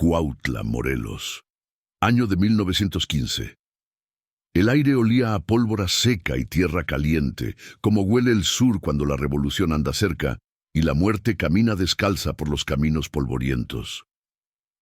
Cuautla, Morelos. Año de 1915. El aire olía a pólvora seca y tierra caliente, como huele el sur cuando la revolución anda cerca y la muerte camina descalza por los caminos polvorientos.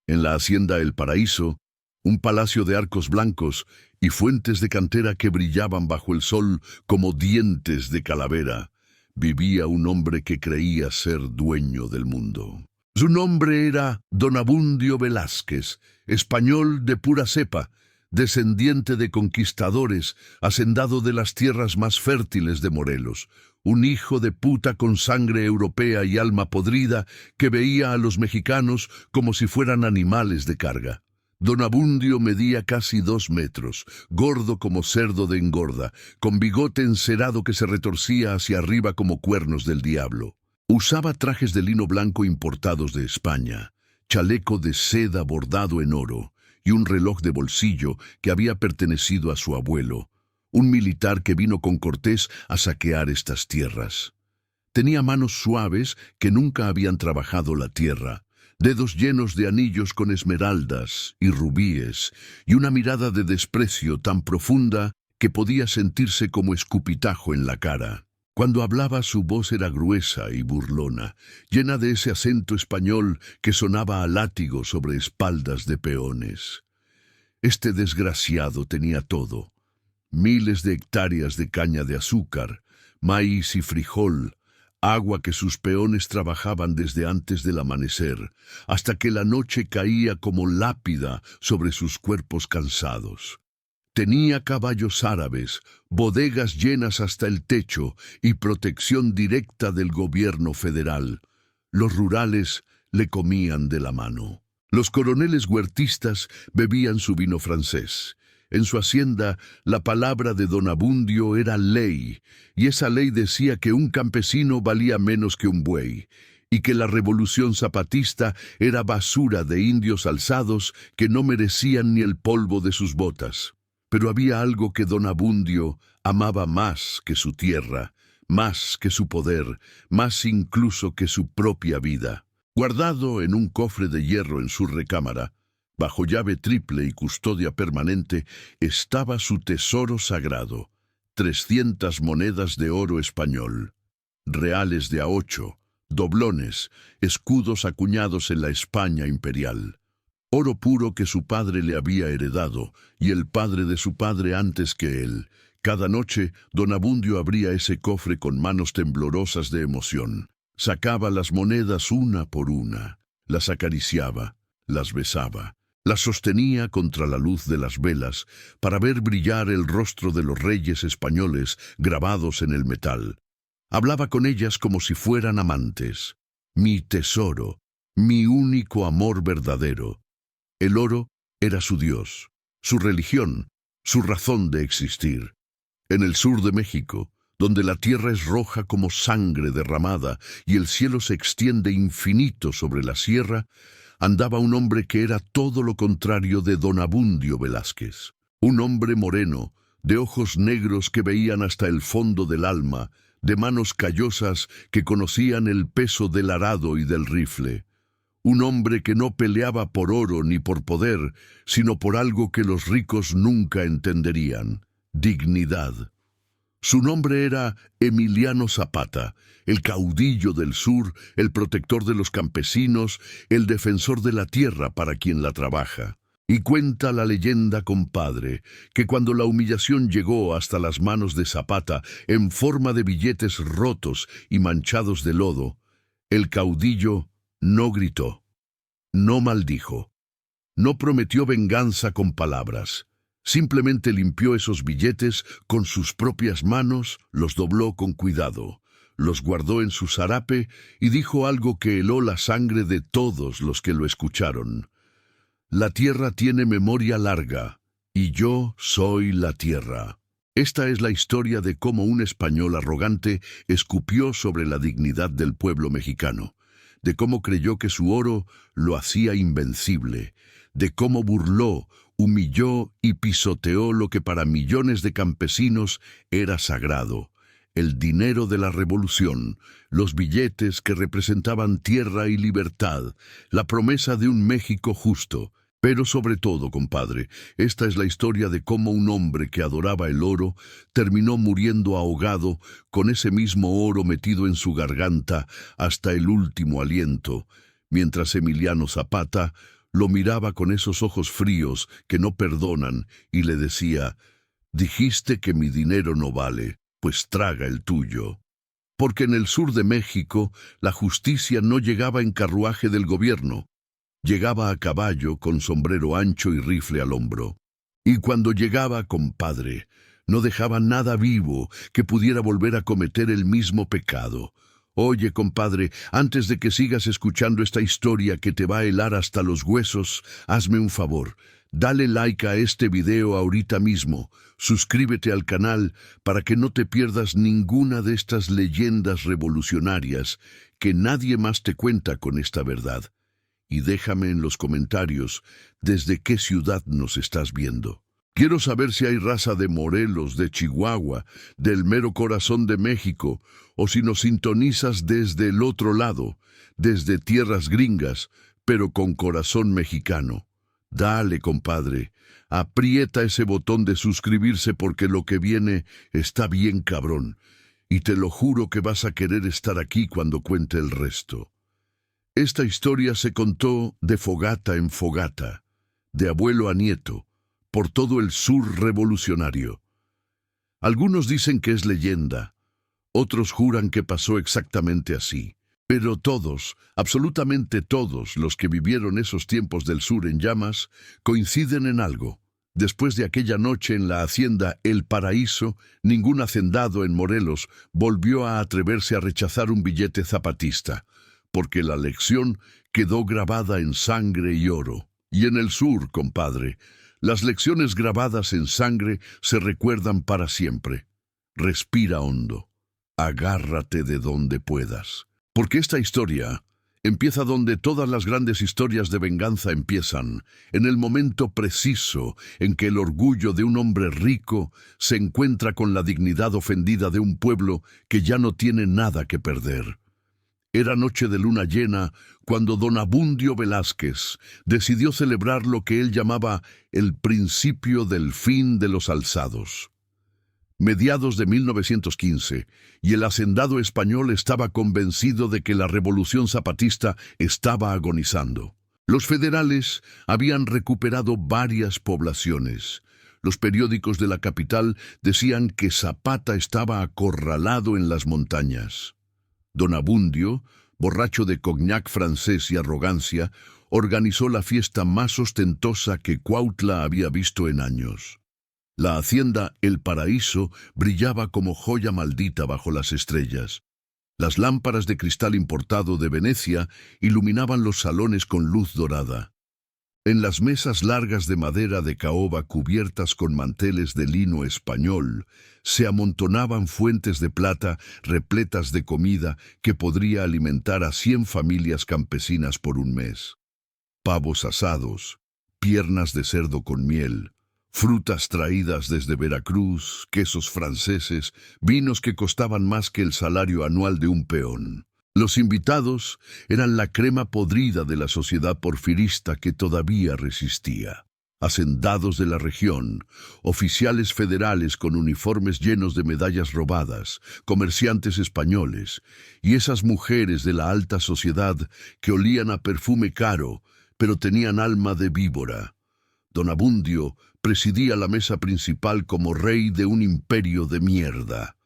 En la hacienda El Paraíso, un palacio de arcos blancos y fuentes de cantera que brillaban bajo el sol como dientes de calavera, vivía un hombre que creía ser dueño del mundo. Su nombre era Don Abundio Velázquez, español de pura cepa, descendiente de conquistadores, hacendado de las tierras más fértiles de Morelos, un hijo de puta con sangre europea y alma podrida que veía a los mexicanos como si fueran animales de carga. Don Abundio medía casi 2 metros, gordo como cerdo de engorda, con bigote encerado que se retorcía hacia arriba como cuernos del diablo. Usaba trajes de lino blanco importados de España, chaleco de seda bordado en oro y un reloj de bolsillo que había pertenecido a su abuelo, un militar que vino con Cortés a saquear estas tierras. Tenía manos suaves que nunca habían trabajado la tierra, dedos llenos de anillos con esmeraldas y rubíes, y una mirada de desprecio tan profunda que podía sentirse como escupitajo en la cara. Cuando hablaba su voz era gruesa y burlona, llena de ese acento español que sonaba a látigo sobre espaldas de peones. Este desgraciado tenía todo: miles de hectáreas de caña de azúcar, maíz y frijol, agua que sus peones trabajaban desde antes del amanecer, hasta que la noche caía como lápida sobre sus cuerpos cansados. Tenía caballos árabes, bodegas llenas hasta el techo y protección directa del gobierno federal. Los rurales le comían de la mano. Los coroneles huertistas bebían su vino francés. En su hacienda, la palabra de Don Abundio era ley, y esa ley decía que un campesino valía menos que un buey, y que la revolución zapatista era basura de indios alzados que no merecían ni el polvo de sus botas. Pero había algo que Don Abundio amaba más que su tierra, más que su poder, más incluso que su propia vida. Guardado en un cofre de hierro en su recámara, bajo llave triple y custodia permanente, estaba su tesoro sagrado: 300 monedas de oro español, reales de a 8, doblones, escudos acuñados en la España imperial. Oro puro que su padre le había heredado, y el padre de su padre antes que él. Cada noche, Don Abundio abría ese cofre con manos temblorosas de emoción. Sacaba las monedas una por una, las acariciaba, las besaba, las sostenía contra la luz de las velas para ver brillar el rostro de los reyes españoles grabados en el metal. Hablaba con ellas como si fueran amantes. Mi tesoro, mi único amor verdadero. El oro era su Dios, su religión, su razón de existir. En el sur de México, donde la tierra es roja como sangre derramada y el cielo se extiende infinito sobre la sierra, andaba un hombre que era todo lo contrario de Don Abundio Velázquez. Un hombre moreno, de ojos negros que veían hasta el fondo del alma, de manos callosas que conocían el peso del arado y del rifle. Un hombre que no peleaba por oro ni por poder, sino por algo que los ricos nunca entenderían: dignidad. Su nombre era Emiliano Zapata, el caudillo del sur, el protector de los campesinos, el defensor de la tierra para quien la trabaja. Y cuenta la leyenda, compadre, que cuando la humillación llegó hasta las manos de Zapata en forma de billetes rotos y manchados de lodo, el caudillo no gritó, no maldijo, no prometió venganza con palabras. Simplemente limpió esos billetes con sus propias manos, los dobló con cuidado, los guardó en su zarape y dijo algo que heló la sangre de todos los que lo escucharon. La tierra tiene memoria larga, y yo soy la tierra. Esta es la historia de cómo un español arrogante escupió sobre la dignidad del pueblo mexicano, de cómo creyó que su oro lo hacía invencible, de cómo burló, humilló y pisoteó lo que para millones de campesinos era sagrado: el dinero de la revolución, los billetes que representaban tierra y libertad, la promesa de un México justo. Pero sobre todo, compadre, esta es la historia de cómo un hombre que adoraba el oro terminó muriendo ahogado con ese mismo oro metido en su garganta hasta el último aliento, mientras Emiliano Zapata lo miraba con esos ojos fríos que no perdonan y le decía: «Dijiste que mi dinero no vale, pues traga el tuyo». Porque en el sur de México la justicia no llegaba en carruaje del gobierno. Llegaba a caballo con sombrero ancho y rifle al hombro. Y cuando llegaba, compadre, no dejaba nada vivo que pudiera volver a cometer el mismo pecado. Oye, compadre, antes de que sigas escuchando esta historia que te va a helar hasta los huesos, hazme un favor. Dale like a este video ahorita mismo. Suscríbete al canal para que no te pierdas ninguna de estas leyendas revolucionarias que nadie más te cuenta con esta verdad. Y déjame en los comentarios desde qué ciudad nos estás viendo. Quiero saber si hay raza de Morelos, de Chihuahua, del mero corazón de México, o si nos sintonizas desde el otro lado, desde tierras gringas, pero con corazón mexicano. Dale, compadre, aprieta ese botón de suscribirse porque lo que viene está bien cabrón, y te lo juro que vas a querer estar aquí cuando cuente el resto. Esta historia se contó de fogata en fogata, de abuelo a nieto, por todo el sur revolucionario. Algunos dicen que es leyenda, otros juran que pasó exactamente así. Pero todos, absolutamente todos los que vivieron esos tiempos del sur en llamas, coinciden en algo. Después de aquella noche en la hacienda El Paraíso, ningún hacendado en Morelos volvió a atreverse a rechazar un billete zapatista, porque la lección quedó grabada en sangre y oro. Y en el sur, compadre, las lecciones grabadas en sangre se recuerdan para siempre. Respira hondo. Agárrate de donde puedas. Porque esta historia empieza donde todas las grandes historias de venganza empiezan, en el momento preciso en que el orgullo de un hombre rico se encuentra con la dignidad ofendida de un pueblo que ya no tiene nada que perder. Era noche de luna llena cuando don Abundio Velázquez decidió celebrar lo que él llamaba el principio del fin de los alzados. Mediados de 1915, y el hacendado español estaba convencido de que la revolución zapatista estaba agonizando. Los federales habían recuperado varias poblaciones. Los periódicos de la capital decían que Zapata estaba acorralado en las montañas. Don Abundio, borracho de cognac francés y arrogancia, organizó la fiesta más ostentosa que Cuautla había visto en años. La hacienda El Paraíso brillaba como joya maldita bajo las estrellas. Las lámparas de cristal importado de Venecia iluminaban los salones con luz dorada. En las mesas largas de madera de caoba cubiertas con manteles de lino español, se amontonaban fuentes de plata repletas de comida que podría alimentar a 100 familias campesinas por un mes. Pavos asados, piernas de cerdo con miel, frutas traídas desde Veracruz, quesos franceses, vinos que costaban más que el salario anual de un peón. Los invitados eran la crema podrida de la sociedad porfirista que todavía resistía. Hacendados de la región, oficiales federales con uniformes llenos de medallas robadas, comerciantes españoles, y esas mujeres de la alta sociedad que olían a perfume caro, pero tenían alma de víbora. Don Abundio presidía la mesa principal como rey de un imperio de mierda.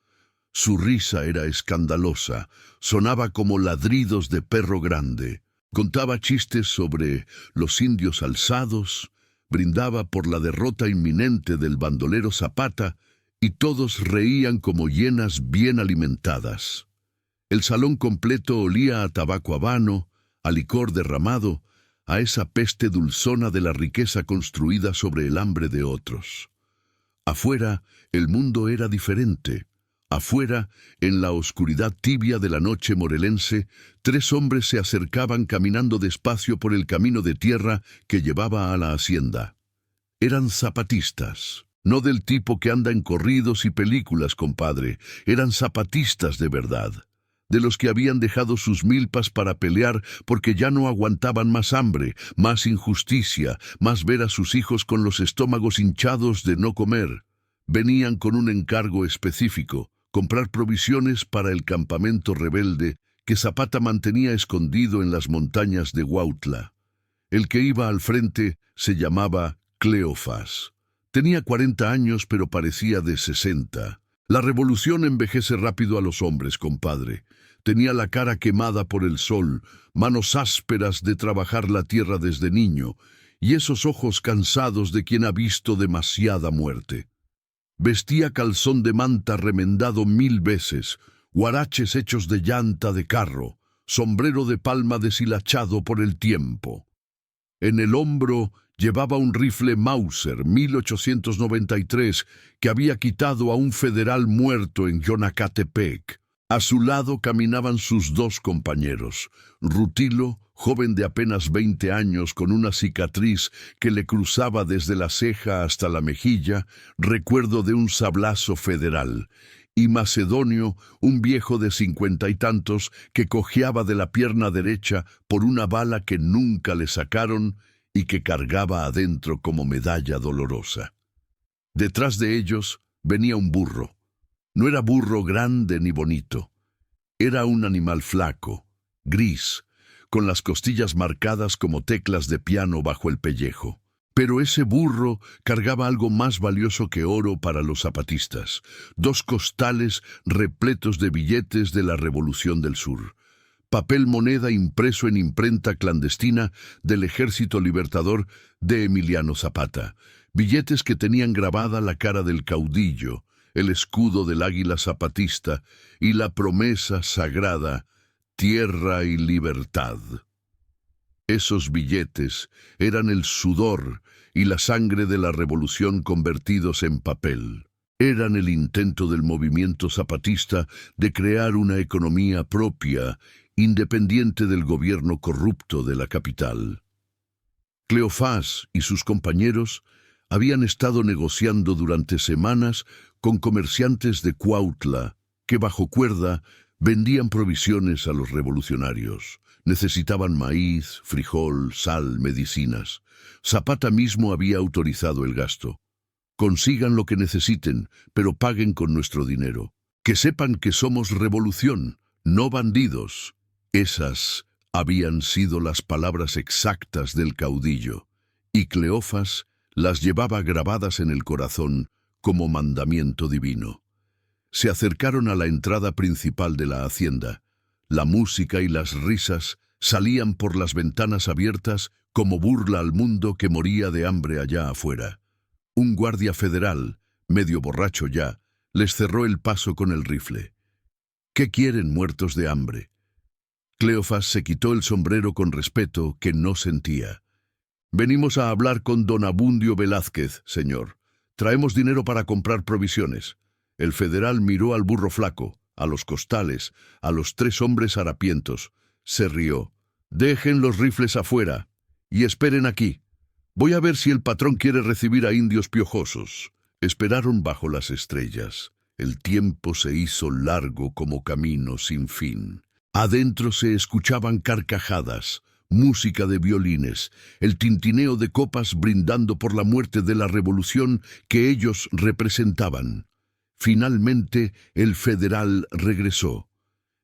Su risa era escandalosa, sonaba como ladridos de perro grande. Contaba chistes sobre los indios alzados, brindaba por la derrota inminente del bandolero Zapata, y todos reían como hienas bien alimentadas. El salón completo olía a tabaco habano, a licor derramado, a esa peste dulzona de la riqueza construida sobre el hambre de otros. Afuera, el mundo era diferente. Afuera, en la oscuridad tibia de la noche morelense, 3 hombres se acercaban caminando despacio por el camino de tierra que llevaba a la hacienda. Eran zapatistas. No del tipo que anda en corridos y películas, compadre. Eran zapatistas de verdad, de los que habían dejado sus milpas para pelear porque ya no aguantaban más hambre, más injusticia, más ver a sus hijos con los estómagos hinchados de no comer. Venían con un encargo específico: comprar provisiones para el campamento rebelde que Zapata mantenía escondido en las montañas de Huautla. El que iba al frente se llamaba Cleofás. Tenía 40 años, pero parecía de 60. La revolución envejece rápido a los hombres, compadre. Tenía la cara quemada por el sol, manos ásperas de trabajar la tierra desde niño, y esos ojos cansados de quien ha visto demasiada muerte. Vestía calzón de manta remendado 1000 veces, huaraches hechos de llanta de carro, sombrero de palma deshilachado por el tiempo. En el hombro llevaba un rifle Mauser 1893 que había quitado a un federal muerto en Yonacatepec. A su lado caminaban sus 2 compañeros: Rutilo, joven de apenas 20 años con una cicatriz que le cruzaba desde la ceja hasta la mejilla, recuerdo de un sablazo federal, y Macedonio, un viejo de 50 y tantos que cojeaba de la pierna derecha por una bala que nunca le sacaron y que cargaba adentro como medalla dolorosa. Detrás de ellos venía un burro. No era burro grande ni bonito. Era un animal flaco, gris, con las costillas marcadas como teclas de piano bajo el pellejo. Pero ese burro cargaba algo más valioso que oro para los zapatistas: 2 costales repletos de billetes de la Revolución del Sur. Papel moneda impreso en imprenta clandestina del Ejército Libertador de Emiliano Zapata. Billetes que tenían grabada la cara del caudillo, el escudo del águila zapatista y la promesa sagrada: tierra y libertad. Esos billetes eran el sudor y la sangre de la revolución convertidos en papel. Eran el intento del movimiento zapatista de crear una economía propia, independiente del gobierno corrupto de la capital. Cleofás y sus compañeros habían estado negociando durante semanas con comerciantes de Cuautla que bajo cuerda vendían provisiones a los revolucionarios. Necesitaban maíz, frijol, sal, medicinas. Zapata mismo había autorizado el gasto. Consigan lo que necesiten, pero paguen con nuestro dinero. Que sepan que somos revolución, no bandidos. Esas habían sido las palabras exactas del caudillo, y Cleofás las llevaba grabadas en el corazón como mandamiento divino. Se acercaron a la entrada principal de la hacienda. La música y las risas salían por las ventanas abiertas como burla al mundo que moría de hambre allá afuera. Un guardia federal, medio borracho ya, les cerró el paso con el rifle. ¿Qué quieren, muertos de hambre? Cleofás se quitó el sombrero con respeto que no sentía. Venimos a hablar con don Abundio Velázquez, señor. Traemos dinero para comprar provisiones. El federal miró al burro flaco, a los costales, a los 3 hombres harapientos. Se rió. Dejen los rifles afuera y esperen aquí. Voy a ver si el patrón quiere recibir a indios piojosos. Esperaron bajo las estrellas. El tiempo se hizo largo como camino sin fin. Adentro se escuchaban carcajadas, música de violines, el tintineo de copas brindando por la muerte de la revolución que ellos representaban. Finalmente, el federal regresó.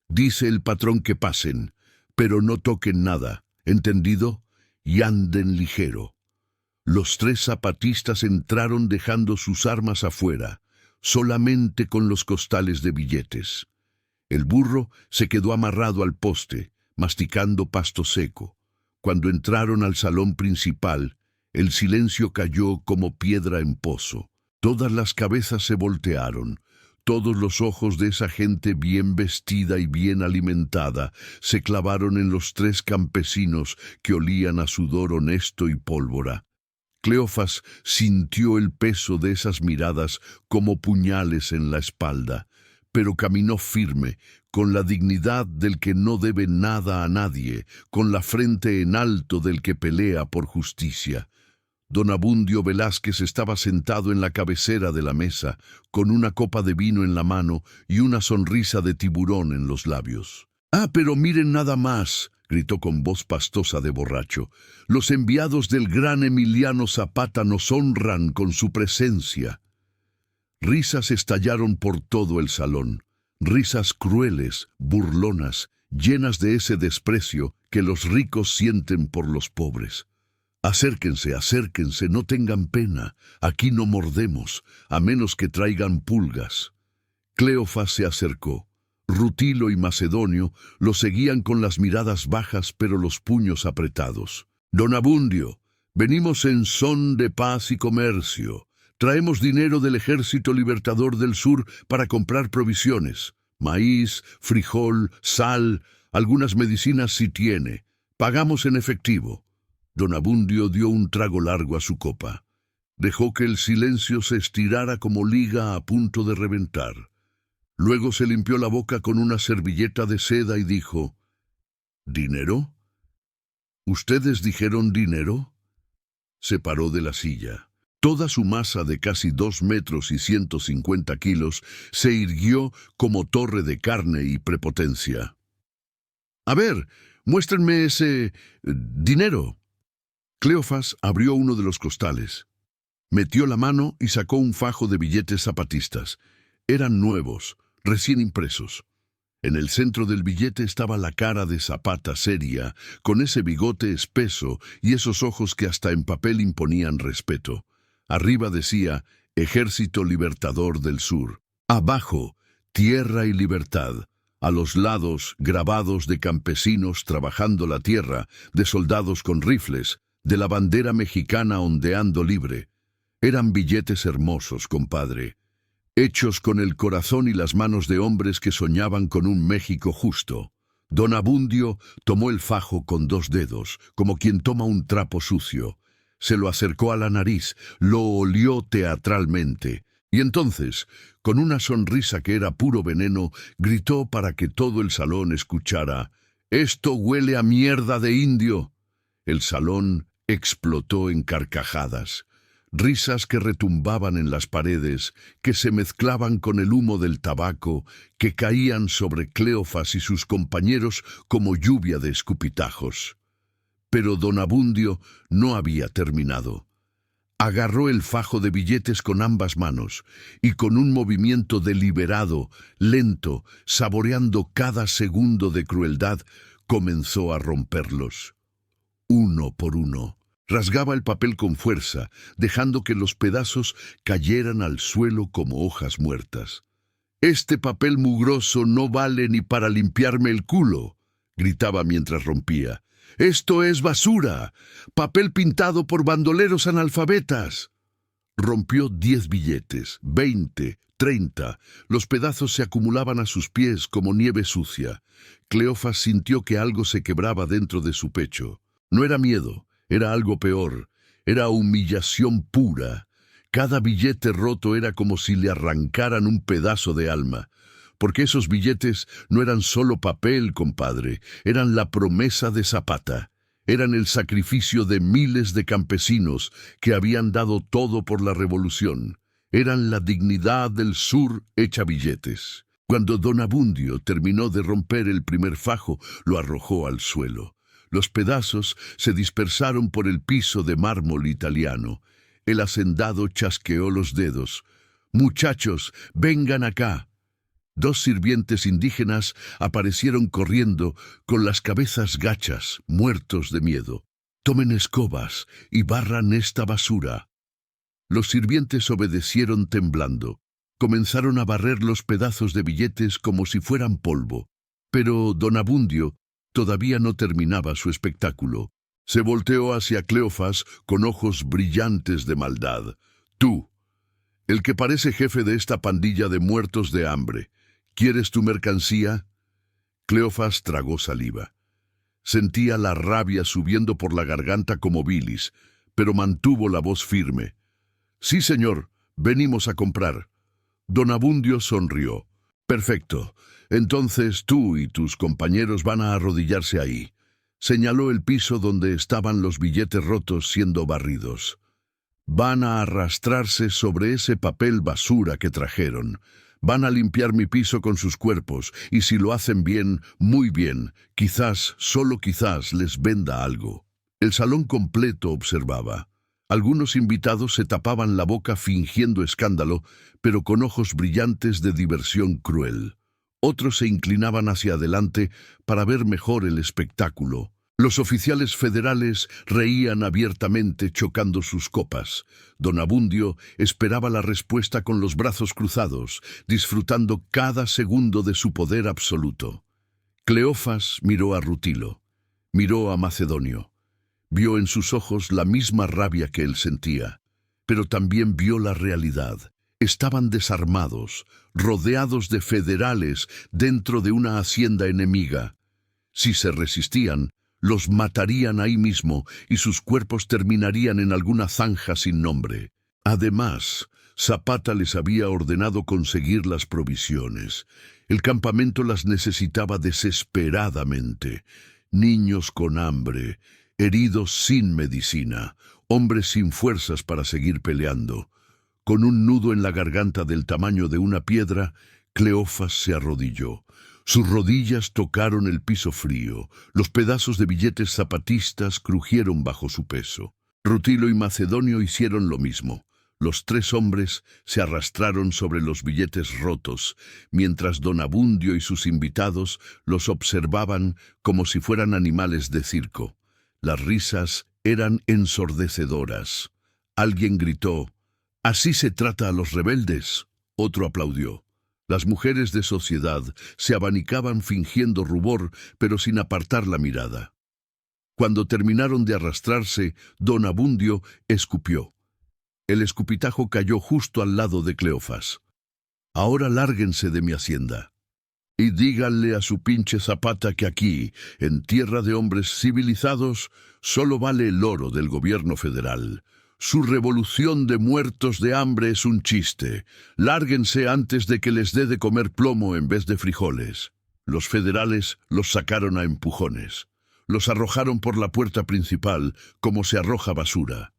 Dice el patrón que pasen, pero no toquen nada, ¿entendido? Y anden ligero. Los 3 zapatistas entraron dejando sus armas afuera, solamente con los costales de billetes. El burro se quedó amarrado al poste, masticando pasto seco. Cuando entraron al salón principal, el silencio cayó como piedra en pozo. Todas las cabezas se voltearon. Todos los ojos de esa gente bien vestida y bien alimentada se clavaron en los 3 campesinos que olían a sudor honesto y pólvora. Cleofás sintió el peso de esas miradas como puñales en la espalda, pero caminó firme, con la dignidad del que no debe nada a nadie, con la frente en alto del que pelea por justicia. Don Abundio Velázquez estaba sentado en la cabecera de la mesa, con una copa de vino en la mano y una sonrisa de tiburón en los labios. «Ah, pero miren nada más», gritó con voz pastosa de borracho. «Los enviados del gran Emiliano Zapata nos honran con su presencia». Risas estallaron por todo el salón, risas crueles, burlonas, llenas de ese desprecio que los ricos sienten por los pobres. «Acérquense, acérquense, no tengan pena, aquí no mordemos, a menos que traigan pulgas». Cleofas se acercó. Rutilo y Macedonio lo seguían con las miradas bajas pero los puños apretados. «Don Abundio, venimos en son de paz y comercio. Traemos dinero del Ejército Libertador del Sur para comprar provisiones. Maíz, frijol, sal, algunas medicinas si tiene. Pagamos en efectivo». Don Abundio dio un trago largo a su copa. Dejó que el silencio se estirara como liga a punto de reventar. Luego se limpió la boca con una servilleta de seda y dijo: «¿Dinero? ¿Ustedes dijeron dinero?». Se paró de la silla. Toda su masa de casi 2 metros y 150 kilos se irguió como torre de carne y prepotencia. «A ver, muéstrenme ese dinero». Cleofas abrió uno de los costales. Metió la mano y sacó un fajo de billetes zapatistas. Eran nuevos, recién impresos. En el centro del billete estaba la cara de Zapata seria, con ese bigote espeso y esos ojos que hasta en papel imponían respeto. Arriba decía: Ejército Libertador del Sur. Abajo, Tierra y Libertad. A los lados, grabados de campesinos trabajando la tierra, de soldados con rifles, de la bandera mexicana ondeando libre. Eran billetes hermosos, compadre, hechos con el corazón y las manos de hombres que soñaban con un México justo. Don Abundio tomó el fajo con 2 dedos, como quien toma un trapo sucio. Se lo acercó a la nariz, lo olió teatralmente, y entonces, con una sonrisa que era puro veneno, gritó para que todo el salón escuchara: «¡Esto huele a mierda de indio!». El salón explotó en carcajadas, risas que retumbaban en las paredes, que se mezclaban con el humo del tabaco, que caían sobre Cleofas y sus compañeros como lluvia de escupitajos. Pero don Abundio no había terminado. Agarró el fajo de billetes con ambas manos y con un movimiento deliberado, lento, saboreando cada segundo de crueldad, comenzó a romperlos. Uno por uno. Rasgaba el papel con fuerza, dejando que los pedazos cayeran al suelo como hojas muertas. «Este papel mugroso no vale ni para limpiarme el culo», gritaba mientras rompía. «Esto es basura, papel pintado por bandoleros analfabetas». Rompió 10 billetes, 20, 30. Los pedazos se acumulaban a sus pies como nieve sucia. Cleofas sintió que algo se quebraba dentro de su pecho. No era miedo, era algo peor, era humillación pura. Cada billete roto era como si le arrancaran un pedazo de alma. Porque esos billetes no eran solo papel, compadre, eran la promesa de Zapata. Eran el sacrificio de miles de campesinos que habían dado todo por la revolución. Eran la dignidad del sur hecha billetes. Cuando don Abundio terminó de romper el primer fajo, lo arrojó al suelo. Los pedazos se dispersaron por el piso de mármol italiano. El hacendado chasqueó los dedos. «Muchachos, vengan acá». 2 sirvientes indígenas aparecieron corriendo con las cabezas gachas, muertos de miedo. «Tomen escobas y barran esta basura». Los sirvientes obedecieron temblando. Comenzaron a barrer los pedazos de billetes como si fueran polvo. Pero don Abundio todavía no terminaba su espectáculo. Se volteó hacia Cleofas con ojos brillantes de maldad. «Tú, el que parece jefe de esta pandilla de muertos de hambre, ¿quieres tu mercancía?». Cleofas tragó saliva. Sentía la rabia subiendo por la garganta como bilis, pero mantuvo la voz firme. «Sí, señor, venimos a comprar». Don Abundio sonrió. «Perfecto. Entonces tú y tus compañeros van a arrodillarse ahí». Señaló el piso donde estaban los billetes rotos siendo barridos. Van a arrastrarse sobre ese papel basura que trajeron. Van a limpiar mi piso con sus cuerpos, y si lo hacen bien, muy bien, quizás, solo quizás, les venda algo. El salón completo observaba. Algunos invitados se tapaban la boca fingiendo escándalo, pero con ojos brillantes de diversión cruel. Otros se inclinaban hacia adelante para ver mejor el espectáculo. Los oficiales federales reían abiertamente chocando sus copas. Don Abundio esperaba la respuesta con los brazos cruzados, disfrutando cada segundo de su poder absoluto. Cleofas miró a Rutilo, miró a Macedonio. Vio en sus ojos la misma rabia que él sentía, pero también vio la realidad. Estaban desarmados, rodeados de federales dentro de una hacienda enemiga. Si se resistían, los matarían ahí mismo y sus cuerpos terminarían en alguna zanja sin nombre. Además, Zapata les había ordenado conseguir las provisiones. El campamento las necesitaba desesperadamente. Niños con hambre, heridos sin medicina, hombres sin fuerzas para seguir peleando. Con un nudo en la garganta del tamaño de una piedra, Cleofas se arrodilló. Sus rodillas tocaron el piso frío. Los pedazos de billetes zapatistas crujieron bajo su peso. Rutilo y Macedonio hicieron lo mismo. Los tres hombres se arrastraron sobre los billetes rotos, mientras Don Abundio y sus invitados los observaban como si fueran animales de circo. Las risas eran ensordecedoras. Alguien gritó: «¿Así se trata a los rebeldes?». Otro aplaudió. Las mujeres de sociedad se abanicaban fingiendo rubor, pero sin apartar la mirada. Cuando terminaron de arrastrarse, Don Abundio escupió. El escupitajo cayó justo al lado de Cleofas. «Ahora lárguense de mi hacienda. Y díganle a su pinche Zapata que aquí, en tierra de hombres civilizados, solo vale el oro del gobierno federal. Su revolución de muertos de hambre es un chiste. Lárguense antes de que les dé de comer plomo en vez de frijoles». Los federales los sacaron a empujones. Los arrojaron por la puerta principal, como se arroja basura.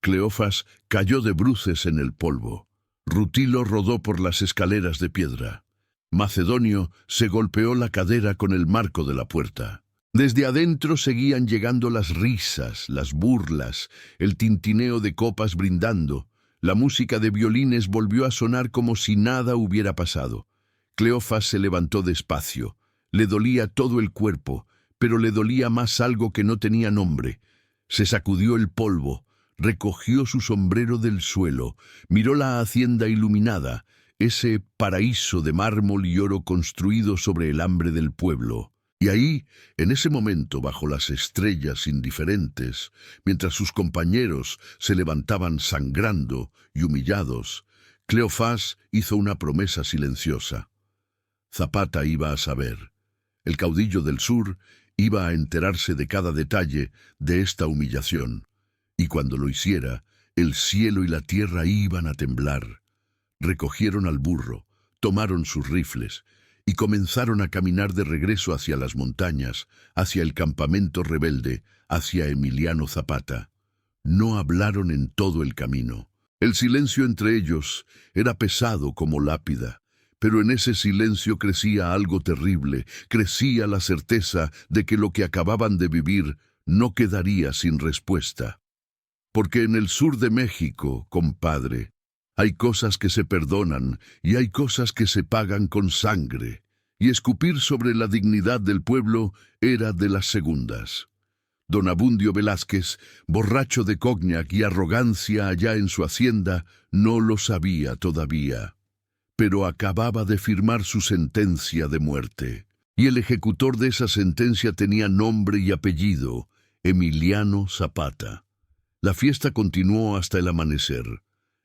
Cleofas cayó de bruces en el polvo. Rutilo rodó por las escaleras de piedra. Macedonio se golpeó la cadera con el marco de la puerta. Desde adentro seguían llegando las risas, las burlas, el tintineo de copas brindando. La música de violines volvió a sonar como si nada hubiera pasado. Cleofas se levantó despacio. Le dolía todo el cuerpo, pero le dolía más algo que no tenía nombre. Se sacudió el polvo, recogió su sombrero del suelo, miró la hacienda iluminada, ese paraíso de mármol y oro construido sobre el hambre del pueblo. Y ahí, en ese momento, bajo las estrellas indiferentes, mientras sus compañeros se levantaban sangrando y humillados, Cleofas hizo una promesa silenciosa. Zapata iba a saber. El caudillo del sur iba a enterarse de cada detalle de esta humillación, y cuando lo hiciera, el cielo y la tierra iban a temblar. Recogieron al burro, tomaron sus rifles, y comenzaron a caminar de regreso hacia las montañas, hacia el campamento rebelde, hacia Emiliano Zapata. No hablaron en todo el camino. El silencio entre ellos era pesado como lápida, pero en ese silencio crecía algo terrible, crecía la certeza de que lo que acababan de vivir no quedaría sin respuesta. Porque en el sur de México, compadre, hay cosas que se perdonan y hay cosas que se pagan con sangre, y escupir sobre la dignidad del pueblo era de las segundas. Don Abundio Velázquez, borracho de cognac y arrogancia allá en su hacienda, no lo sabía todavía, pero acababa de firmar su sentencia de muerte, y el ejecutor de esa sentencia tenía nombre y apellido: Emiliano Zapata. La fiesta continuó hasta el amanecer.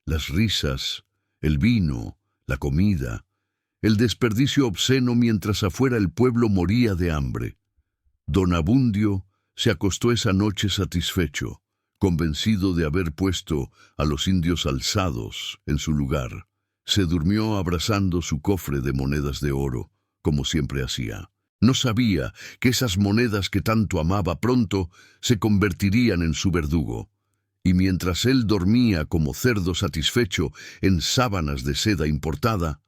Las risas, el vino, la comida, el desperdicio obsceno mientras afuera el pueblo moría de hambre. Don Abundio se acostó esa noche satisfecho, convencido de haber puesto a los indios alzados en su lugar. Se durmió abrazando su cofre de monedas de oro, como siempre hacía. No sabía que esas monedas que tanto amaba pronto se convertirían en su verdugo. Y mientras él dormía como cerdo satisfecho en sábanas de seda importada,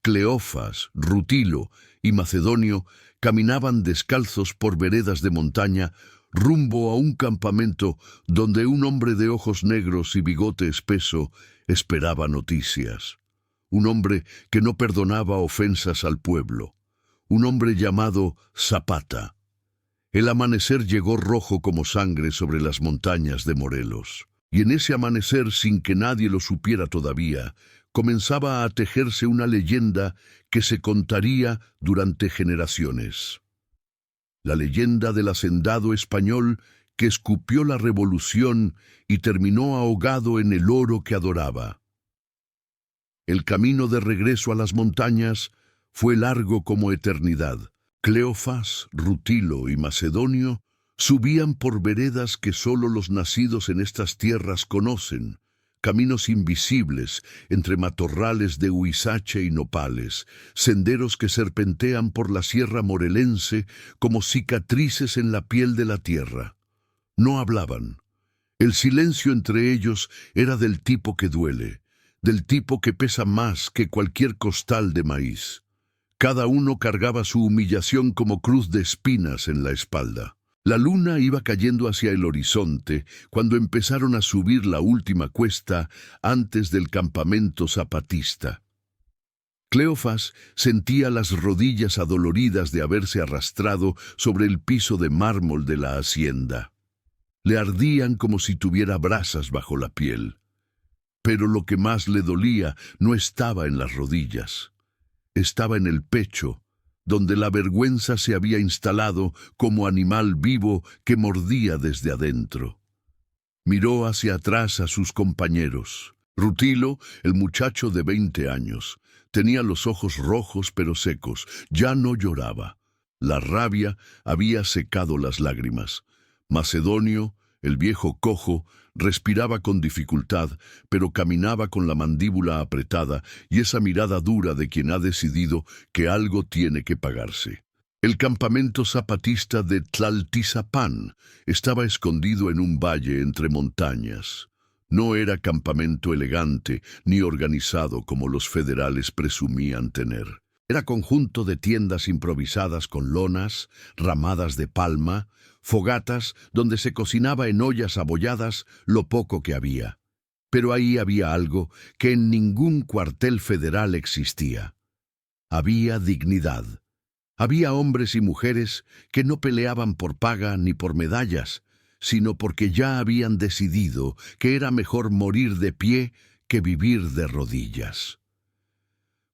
Cleofas, Rutilo y Macedonio caminaban descalzos por veredas de montaña rumbo a un campamento donde un hombre de ojos negros y bigote espeso esperaba noticias. Un hombre que no perdonaba ofensas al pueblo. Un hombre llamado Zapata. El amanecer llegó rojo como sangre sobre las montañas de Morelos. Y en ese amanecer, sin que nadie lo supiera todavía, comenzaba a tejerse una leyenda que se contaría durante generaciones. La leyenda del hacendado español que escupió la revolución y terminó ahogado en el oro que adoraba. El camino de regreso a las montañas fue largo como eternidad. Cleofas, Rutilo y Macedonio subían por veredas que sólo los nacidos en estas tierras conocen, caminos invisibles entre matorrales de huizache y nopales, senderos que serpentean por la sierra morelense como cicatrices en la piel de la tierra. No hablaban. El silencio entre ellos era del tipo que duele, del tipo que pesa más que cualquier costal de maíz. Cada uno cargaba su humillación como cruz de espinas en la espalda. La luna iba cayendo hacia el horizonte cuando empezaron a subir la última cuesta antes del campamento zapatista. Cleofas sentía las rodillas adoloridas de haberse arrastrado sobre el piso de mármol de la hacienda. Le ardían como si tuviera brasas bajo la piel. Pero lo que más le dolía no estaba en las rodillas. Estaba en el pecho, donde la vergüenza se había instalado como animal vivo que mordía desde adentro. Miró hacia atrás a sus compañeros. Rutilo, el muchacho de 20 años, tenía los ojos rojos pero secos, ya no lloraba. La rabia había secado las lágrimas. Macedonio, el viejo cojo, respiraba con dificultad, pero caminaba con la mandíbula apretada y esa mirada dura de quien ha decidido que algo tiene que pagarse. El campamento zapatista de Tlaltizapán estaba escondido en un valle entre montañas. No era campamento elegante ni organizado como los federales presumían tener. Era conjunto de tiendas improvisadas con lonas, ramadas de palma, fogatas donde se cocinaba en ollas abolladas lo poco que había. Pero ahí había algo que en ningún cuartel federal existía. Había dignidad. Había hombres y mujeres que no peleaban por paga ni por medallas, sino porque ya habían decidido que era mejor morir de pie que vivir de rodillas.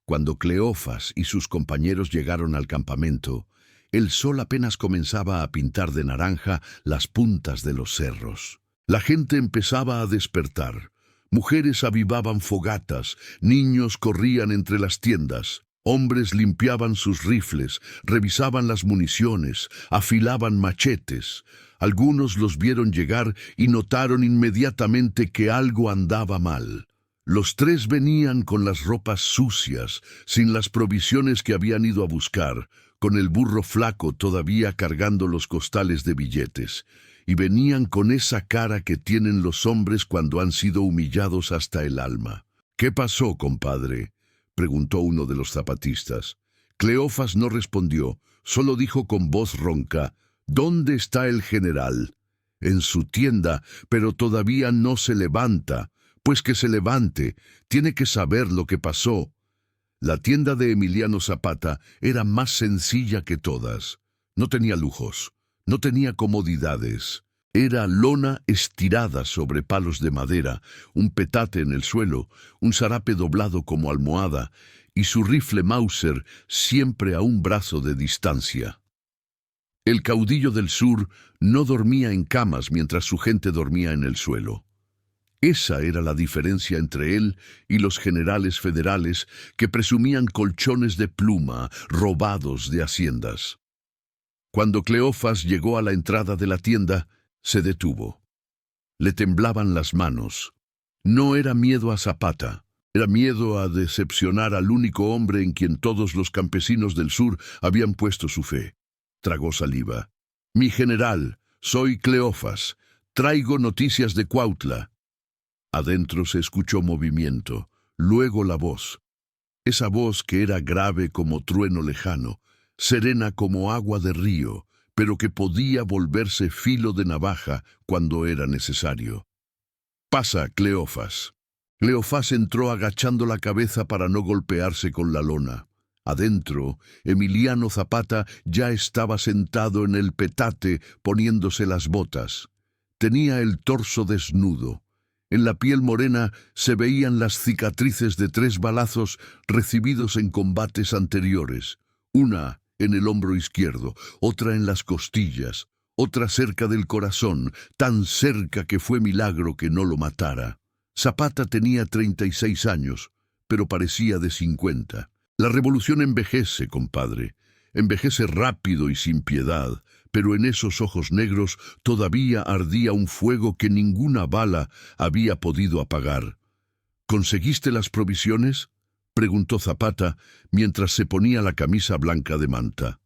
Cuando Cleofas y sus compañeros llegaron al campamento, el sol apenas comenzaba a pintar de naranja las puntas de los cerros. La gente empezaba a despertar. Mujeres avivaban fogatas, niños corrían entre las tiendas, hombres limpiaban sus rifles, revisaban las municiones, afilaban machetes. Algunos los vieron llegar y notaron inmediatamente que algo andaba mal. Los tres venían con las ropas sucias, sin las provisiones que habían ido a buscar, con el burro flaco todavía cargando los costales de billetes, y venían con esa cara que tienen los hombres cuando han sido humillados hasta el alma. «¿Qué pasó, compadre?», preguntó uno de los zapatistas. Cleofas no respondió, solo dijo con voz ronca: «¿Dónde está el general?». «En su tienda, pero todavía no se levanta». «Pues que se levante, tiene que saber lo que pasó». La tienda de Emiliano Zapata era más sencilla que todas. No tenía lujos, no tenía comodidades. Era lona estirada sobre palos de madera, un petate en el suelo, un zarape doblado como almohada y su rifle Mauser siempre a un brazo de distancia. El caudillo del sur no dormía en camas mientras su gente dormía en el suelo. Esa era la diferencia entre él y los generales federales que presumían colchones de pluma robados de haciendas. Cuando Cleofas llegó a la entrada de la tienda, se detuvo. Le temblaban las manos. No era miedo a Zapata, era miedo a decepcionar al único hombre en quien todos los campesinos del sur habían puesto su fe. Tragó saliva. «Mi general, soy Cleofas. Traigo noticias de Cuautla. Adentro se escuchó movimiento, luego la voz. Esa voz que era grave como trueno lejano, serena como agua de río, pero que podía volverse filo de navaja cuando era necesario. «Pasa, Cleofás». Cleofás entró agachando la cabeza para no golpearse con la lona. Adentro, Emiliano Zapata ya estaba sentado en el petate poniéndose las botas. Tenía el torso desnudo. En la piel morena se veían las cicatrices de 3 balazos recibidos en combates anteriores. Una en el hombro izquierdo, otra en las costillas, otra cerca del corazón, tan cerca que fue milagro que no lo matara. Zapata tenía 36 años, pero parecía de 50. La revolución envejece, compadre. Envejece rápido y sin piedad, pero en esos ojos negros todavía ardía un fuego que ninguna bala había podido apagar. ¿Conseguiste las provisiones?, preguntó Zapata mientras se ponía la camisa blanca de manta.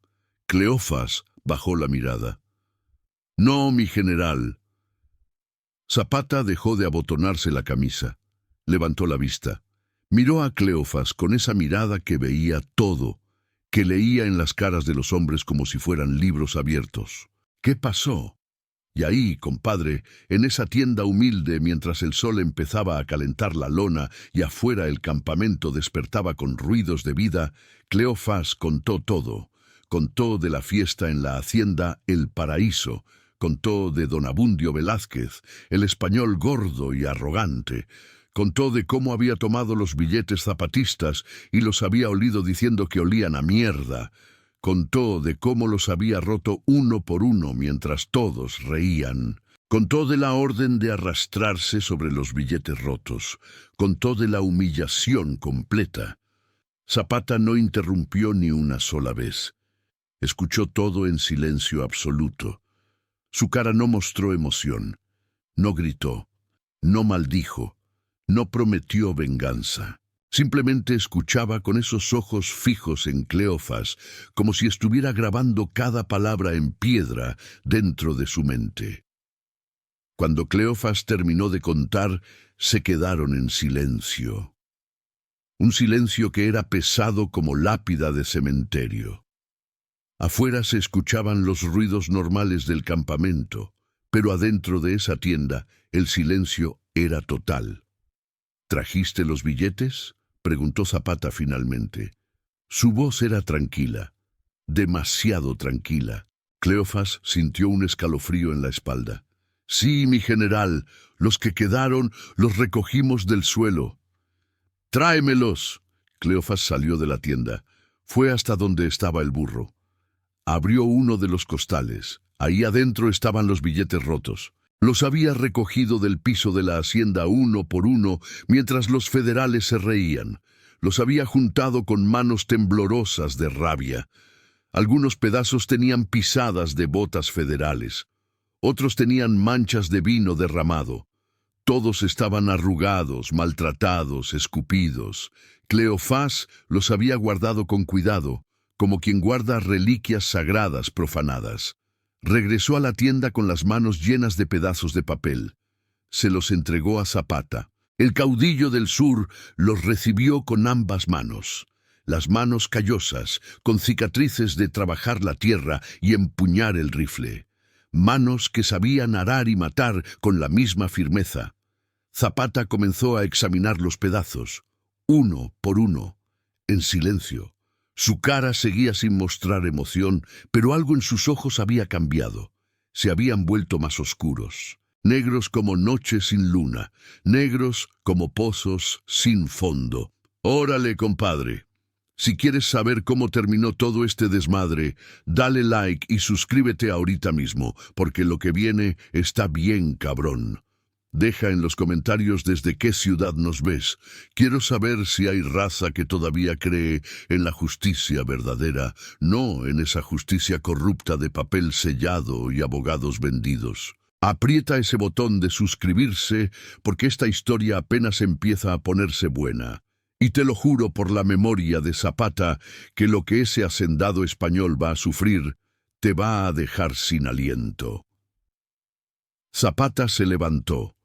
Cleofás bajó la mirada. «No, mi general». Zapata dejó de abotonarse la camisa. Levantó la vista. Miró a Cleofás con esa mirada que veía todo, que leía en las caras de los hombres como si fueran libros abiertos. «¿Qué pasó?» Y ahí, compadre, en esa tienda humilde, mientras el sol empezaba a calentar la lona y afuera el campamento despertaba con ruidos de vida, Cleofás contó todo. Contó de la fiesta en la hacienda El Paraíso, contó de don Abundio Velázquez, el español gordo y arrogante. Contó de cómo había tomado los billetes zapatistas y los había olido diciendo que olían a mierda. Contó de cómo los había roto uno por uno mientras todos reían. Contó de la orden de arrastrarse sobre los billetes rotos. Contó de la humillación completa. Zapata no interrumpió ni una sola vez. Escuchó todo en silencio absoluto. Su cara no mostró emoción. No gritó. No maldijo. No prometió venganza. Simplemente escuchaba con esos ojos fijos en Cleofás, como si estuviera grabando cada palabra en piedra dentro de su mente. Cuando Cleofás terminó de contar, se quedaron en silencio. Un silencio que era pesado como lápida de cementerio. Afuera se escuchaban los ruidos normales del campamento, pero adentro de esa tienda el silencio era total. ¿Trajiste los billetes?, preguntó Zapata finalmente. Su voz era tranquila, demasiado tranquila. Cleofás sintió un escalofrío en la espalda. «Sí, mi general, los que quedaron los recogimos del suelo». «Tráemelos». Cleofás salió de la tienda. Fue hasta donde estaba el burro. Abrió uno de los costales. Ahí adentro estaban los billetes rotos. Los había recogido del piso de la hacienda uno por uno mientras los federales se reían. Los había juntado con manos temblorosas de rabia. Algunos pedazos tenían pisadas de botas federales. Otros tenían manchas de vino derramado. Todos estaban arrugados, maltratados, escupidos. Cleofás los había guardado con cuidado, como quien guarda reliquias sagradas profanadas. Regresó a la tienda con las manos llenas de pedazos de papel. Se los entregó a Zapata. El caudillo del sur los recibió con ambas manos. Las manos callosas, con cicatrices de trabajar la tierra y empuñar el rifle. Manos que sabían arar y matar con la misma firmeza. Zapata comenzó a examinar los pedazos, uno por uno, en silencio. Su cara seguía sin mostrar emoción, pero algo en sus ojos había cambiado. Se habían vuelto más oscuros, negros como noches sin luna, negros como pozos sin fondo. «Órale, compadre. Si quieres saber cómo terminó todo este desmadre, dale like y suscríbete ahorita mismo, porque lo que viene está bien cabrón. Deja en los comentarios desde qué ciudad nos ves. Quiero saber si hay raza que todavía cree en la justicia verdadera, no en esa justicia corrupta de papel sellado y abogados vendidos. Aprieta ese botón de suscribirse porque esta historia apenas empieza a ponerse buena. Y te lo juro por la memoria de Zapata que lo que ese hacendado español va a sufrir te va a dejar sin aliento». Zapata se levantó.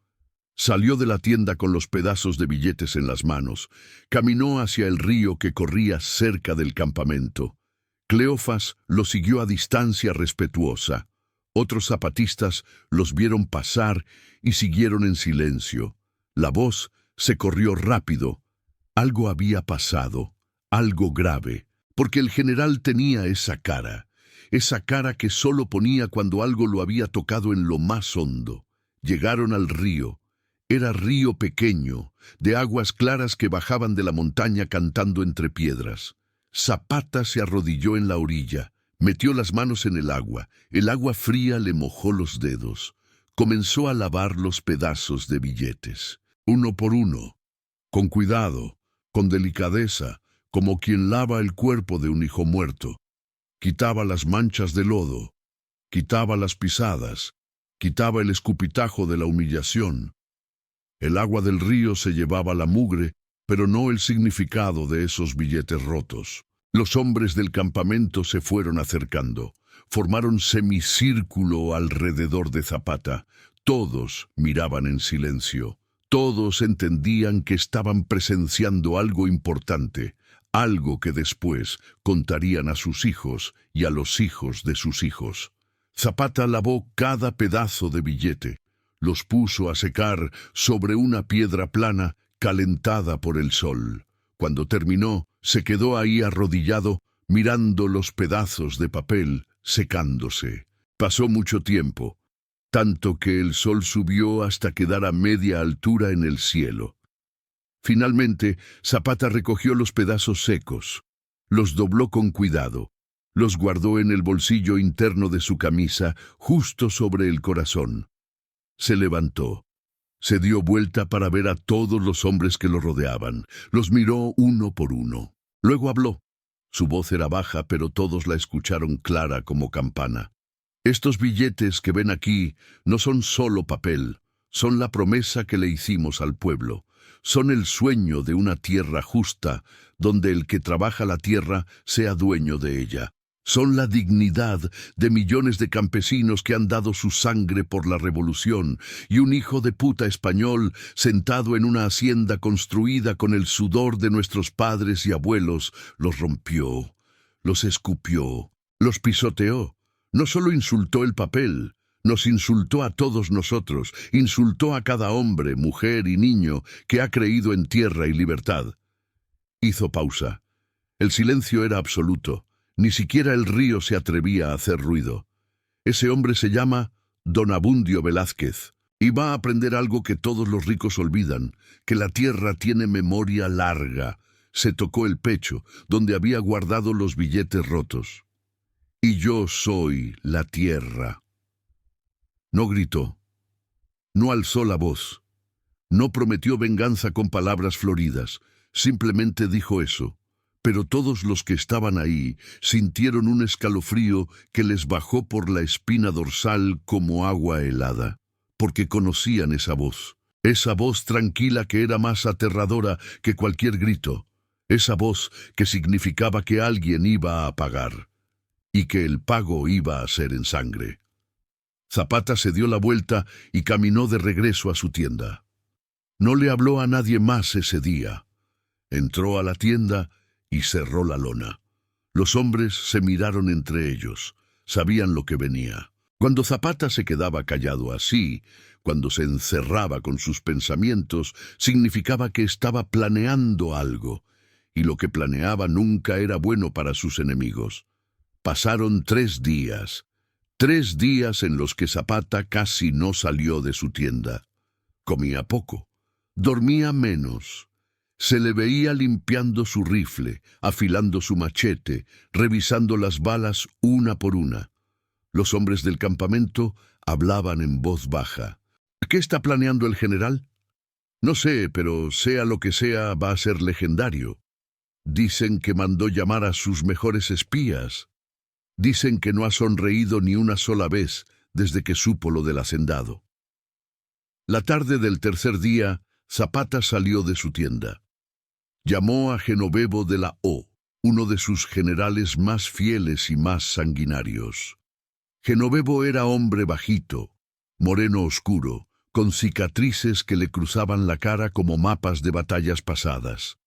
Salió de la tienda con los pedazos de billetes en las manos. Caminó hacia el río que corría cerca del campamento. Cleofas lo siguió a distancia respetuosa. Otros zapatistas los vieron pasar y siguieron en silencio. La voz se corrió rápido. Algo había pasado, algo grave, porque el general tenía esa cara que solo ponía cuando algo lo había tocado en lo más hondo. Llegaron al río. Era río pequeño, de aguas claras que bajaban de la montaña cantando entre piedras. Zapata se arrodilló en la orilla, metió las manos en el agua fría le mojó los dedos. Comenzó a lavar los pedazos de billetes, uno por uno, con cuidado, con delicadeza, como quien lava el cuerpo de un hijo muerto. Quitaba las manchas de lodo, quitaba las pisadas, quitaba el escupitajo de la humillación. El agua del río se llevaba la mugre, pero no el significado de esos billetes rotos. Los hombres del campamento se fueron acercando. Formaron semicírculo alrededor de Zapata. Todos miraban en silencio. Todos entendían que estaban presenciando algo importante, algo que después contarían a sus hijos y a los hijos de sus hijos. Zapata lavó cada pedazo de billete. Los puso a secar sobre una piedra plana calentada por el sol. Cuando terminó, se quedó ahí arrodillado, mirando los pedazos de papel secándose. Pasó mucho tiempo, tanto que el sol subió hasta quedar a media altura en el cielo. Finalmente, Zapata recogió los pedazos secos, los dobló con cuidado, los guardó en el bolsillo interno de su camisa, justo sobre el corazón. Se levantó. Se dio vuelta para ver a todos los hombres que lo rodeaban. Los miró uno por uno. Luego habló. Su voz era baja, pero todos la escucharon clara como campana. Estos billetes que ven aquí no son solo papel, son la promesa que le hicimos al pueblo. Son el sueño de una tierra justa, donde el que trabaja la tierra sea dueño de ella. Son la dignidad de millones de campesinos que han dado su sangre por la revolución, y un hijo de puta español sentado en una hacienda construida con el sudor de nuestros padres y abuelos los rompió, los escupió, los pisoteó. No solo insultó el papel, nos insultó a todos nosotros, insultó a cada hombre, mujer y niño que ha creído en tierra y libertad. Hizo pausa. El silencio era absoluto. Ni siquiera el río se atrevía a hacer ruido. Ese hombre se llama Don Abundio Velázquez, y va a aprender algo que todos los ricos olvidan, que la tierra tiene memoria larga. Se tocó el pecho, donde había guardado los billetes rotos. Y yo soy la tierra. No gritó, no alzó la voz, no prometió venganza con palabras floridas, simplemente dijo eso. Pero todos los que estaban ahí sintieron un escalofrío que les bajó por la espina dorsal como agua helada, porque conocían esa voz tranquila que era más aterradora que cualquier grito, esa voz que significaba que alguien iba a pagar, y que el pago iba a ser en sangre. Zapata se dio la vuelta y caminó de regreso a su tienda. No le habló a nadie más ese día. Entró a la tienda y cerró la lona. Los hombres se miraron entre ellos. Sabían lo que venía. Cuando Zapata se quedaba callado así, cuando se encerraba con sus pensamientos, significaba que estaba planeando algo, y lo que planeaba nunca era bueno para sus enemigos. Pasaron 3 días. 3 días en los que Zapata casi no salió de su tienda. Comía poco. Dormía menos. Se le veía limpiando su rifle, afilando su machete, revisando las balas una por una. Los hombres del campamento hablaban en voz baja. ¿Qué está planeando el general? No sé, pero sea lo que sea, va a ser legendario. Dicen que mandó llamar a sus mejores espías. Dicen que no ha sonreído ni una sola vez desde que supo lo del hacendado. La tarde del tercer día, Zapata salió de su tienda. Llamó a Genovevo de la O, uno de sus generales más fieles y más sanguinarios. Genovevo era hombre bajito, moreno oscuro, con cicatrices que le cruzaban la cara como mapas de batallas pasadas.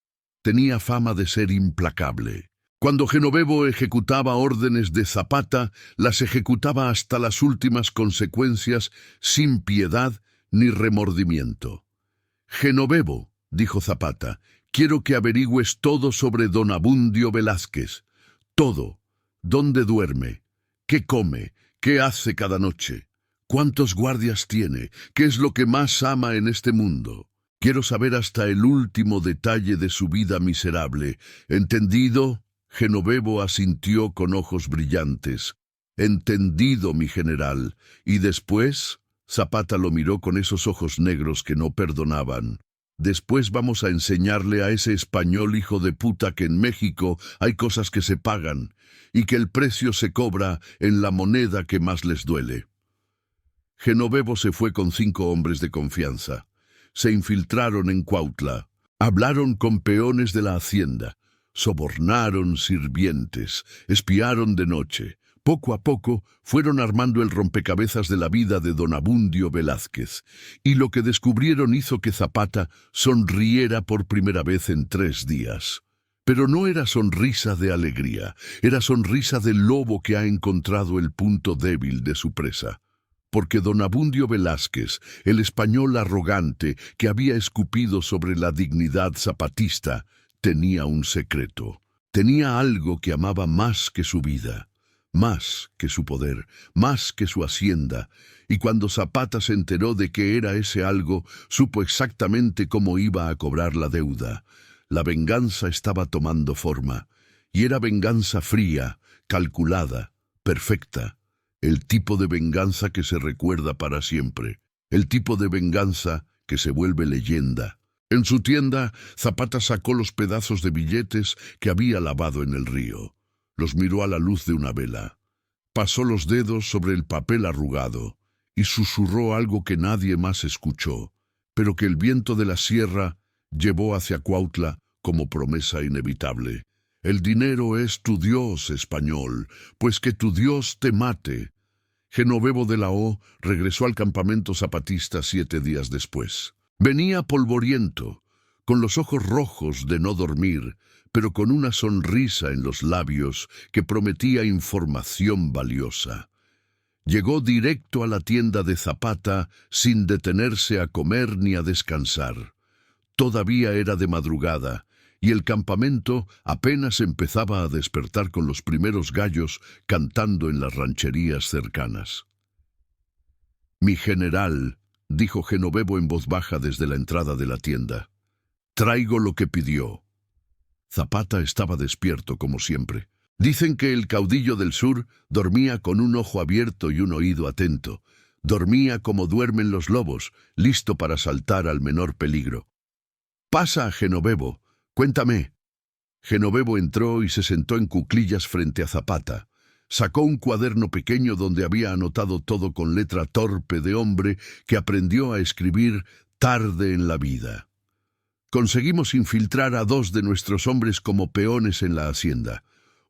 Tenía fama de ser implacable. Cuando Genovevo ejecutaba órdenes de Zapata, las ejecutaba hasta las últimas consecuencias, sin piedad ni remordimiento. «Genovevo», dijo Zapata, «quiero que averigües todo sobre don Abundio Velázquez. Todo. ¿Dónde duerme? ¿Qué come? ¿Qué hace cada noche? ¿Cuántos guardias tiene? ¿Qué es lo que más ama en este mundo? Quiero saber hasta el último detalle de su vida miserable. ¿Entendido?» Genovevo asintió con ojos brillantes. «Entendido, mi general». Y después, Zapata lo miró con esos ojos negros que no perdonaban. «Después vamos a enseñarle a ese español hijo de puta que en México hay cosas que se pagan y que el precio se cobra en la moneda que más les duele». Genovevo se fue con 5 hombres de confianza. Se infiltraron en Cuautla. Hablaron con peones de la hacienda. Sobornaron sirvientes, espiaron de noche. Poco a poco fueron armando el rompecabezas de la vida de don Abundio Velázquez, y lo que descubrieron hizo que Zapata sonriera por primera vez en 3 días. Pero no era sonrisa de alegría, era sonrisa del lobo que ha encontrado el punto débil de su presa. Porque don Abundio Velázquez, el español arrogante que había escupido sobre la dignidad zapatista, tenía un secreto. Tenía algo que amaba más que su vida, más que su poder, más que su hacienda, y cuando Zapata se enteró de que era ese algo, supo exactamente cómo iba a cobrar la deuda. La venganza estaba tomando forma, y era venganza fría, calculada, perfecta. El tipo de venganza que se recuerda para siempre, el tipo de venganza que se vuelve leyenda. En su tienda, Zapata sacó los pedazos de billetes que había lavado en el río. Los miró a la luz de una vela. Pasó los dedos sobre el papel arrugado y susurró algo que nadie más escuchó, pero que el viento de la sierra llevó hacia Cuautla como promesa inevitable. «El dinero es tu Dios, español, pues que tu Dios te mate». Genovevo de la O regresó al campamento zapatista 7 días después. Venía polvoriento, con los ojos rojos de no dormir, pero con una sonrisa en los labios que prometía información valiosa. Llegó directo a la tienda de Zapata sin detenerse a comer ni a descansar. Todavía era de madrugada, y el campamento apenas empezaba a despertar con los primeros gallos cantando en las rancherías cercanas. «Mi general», dijo Genovevo en voz baja desde la entrada de la tienda, «traigo lo que pidió». Zapata estaba despierto como siempre. Dicen que el caudillo del sur dormía con un ojo abierto y un oído atento. Dormía como duermen los lobos, listo para saltar al menor peligro. «Pasa, Genovevo, cuéntame». Genovevo entró y se sentó en cuclillas frente a Zapata. Sacó un cuaderno pequeño donde había anotado todo con letra torpe de hombre que aprendió a escribir tarde en la vida. «Conseguimos infiltrar a 2 de nuestros hombres como peones en la hacienda.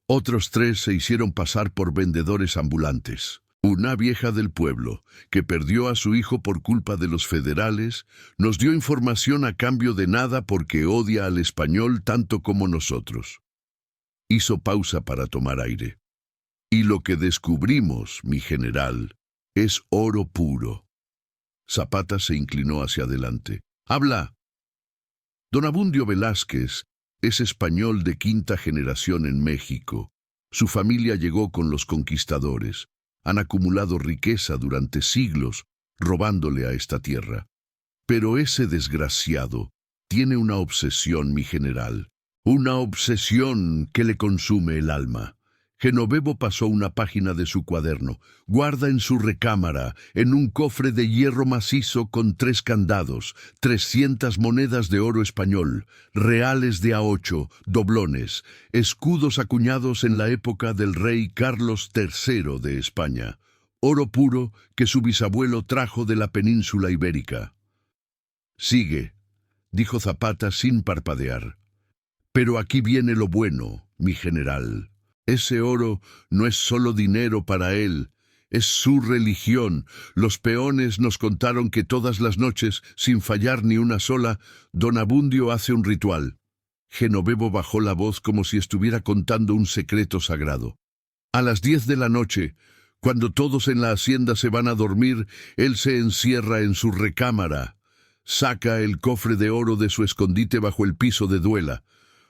Otros 3 se hicieron pasar por vendedores ambulantes. Una vieja del pueblo, que perdió a su hijo por culpa de los federales, nos dio información a cambio de nada porque odia al español tanto como nosotros». Hizo pausa para tomar aire. «Y lo que descubrimos, mi general, es oro puro». Zapata se inclinó hacia adelante. «Habla». «Don Abundio Velázquez es español de 5ª generación en México. Su familia llegó con los conquistadores. Han acumulado riqueza durante siglos, robándole a esta tierra. Pero ese desgraciado tiene una obsesión, mi general, una obsesión que le consume el alma». Genovevo pasó una página de su cuaderno. «Guarda en su recámara, en un cofre de hierro macizo con 3 candados, 300 monedas de oro español, reales de A8, doblones, escudos acuñados en la época del rey Carlos III de España, oro puro que su bisabuelo trajo de la península ibérica». «Sigue», dijo Zapata sin parpadear. «Pero aquí viene lo bueno, mi general. Ese oro no es solo dinero para él, Es su religión. Los peones nos contaron que todas las noches, sin fallar ni una sola, don Abundio hace un ritual. Genovevo bajó la voz como si estuviera contando un secreto sagrado. A las 10 de la noche, cuando todos en la hacienda se van a dormir, él se encierra en su recámara. Saca el cofre de oro de su escondite bajo el piso de duela.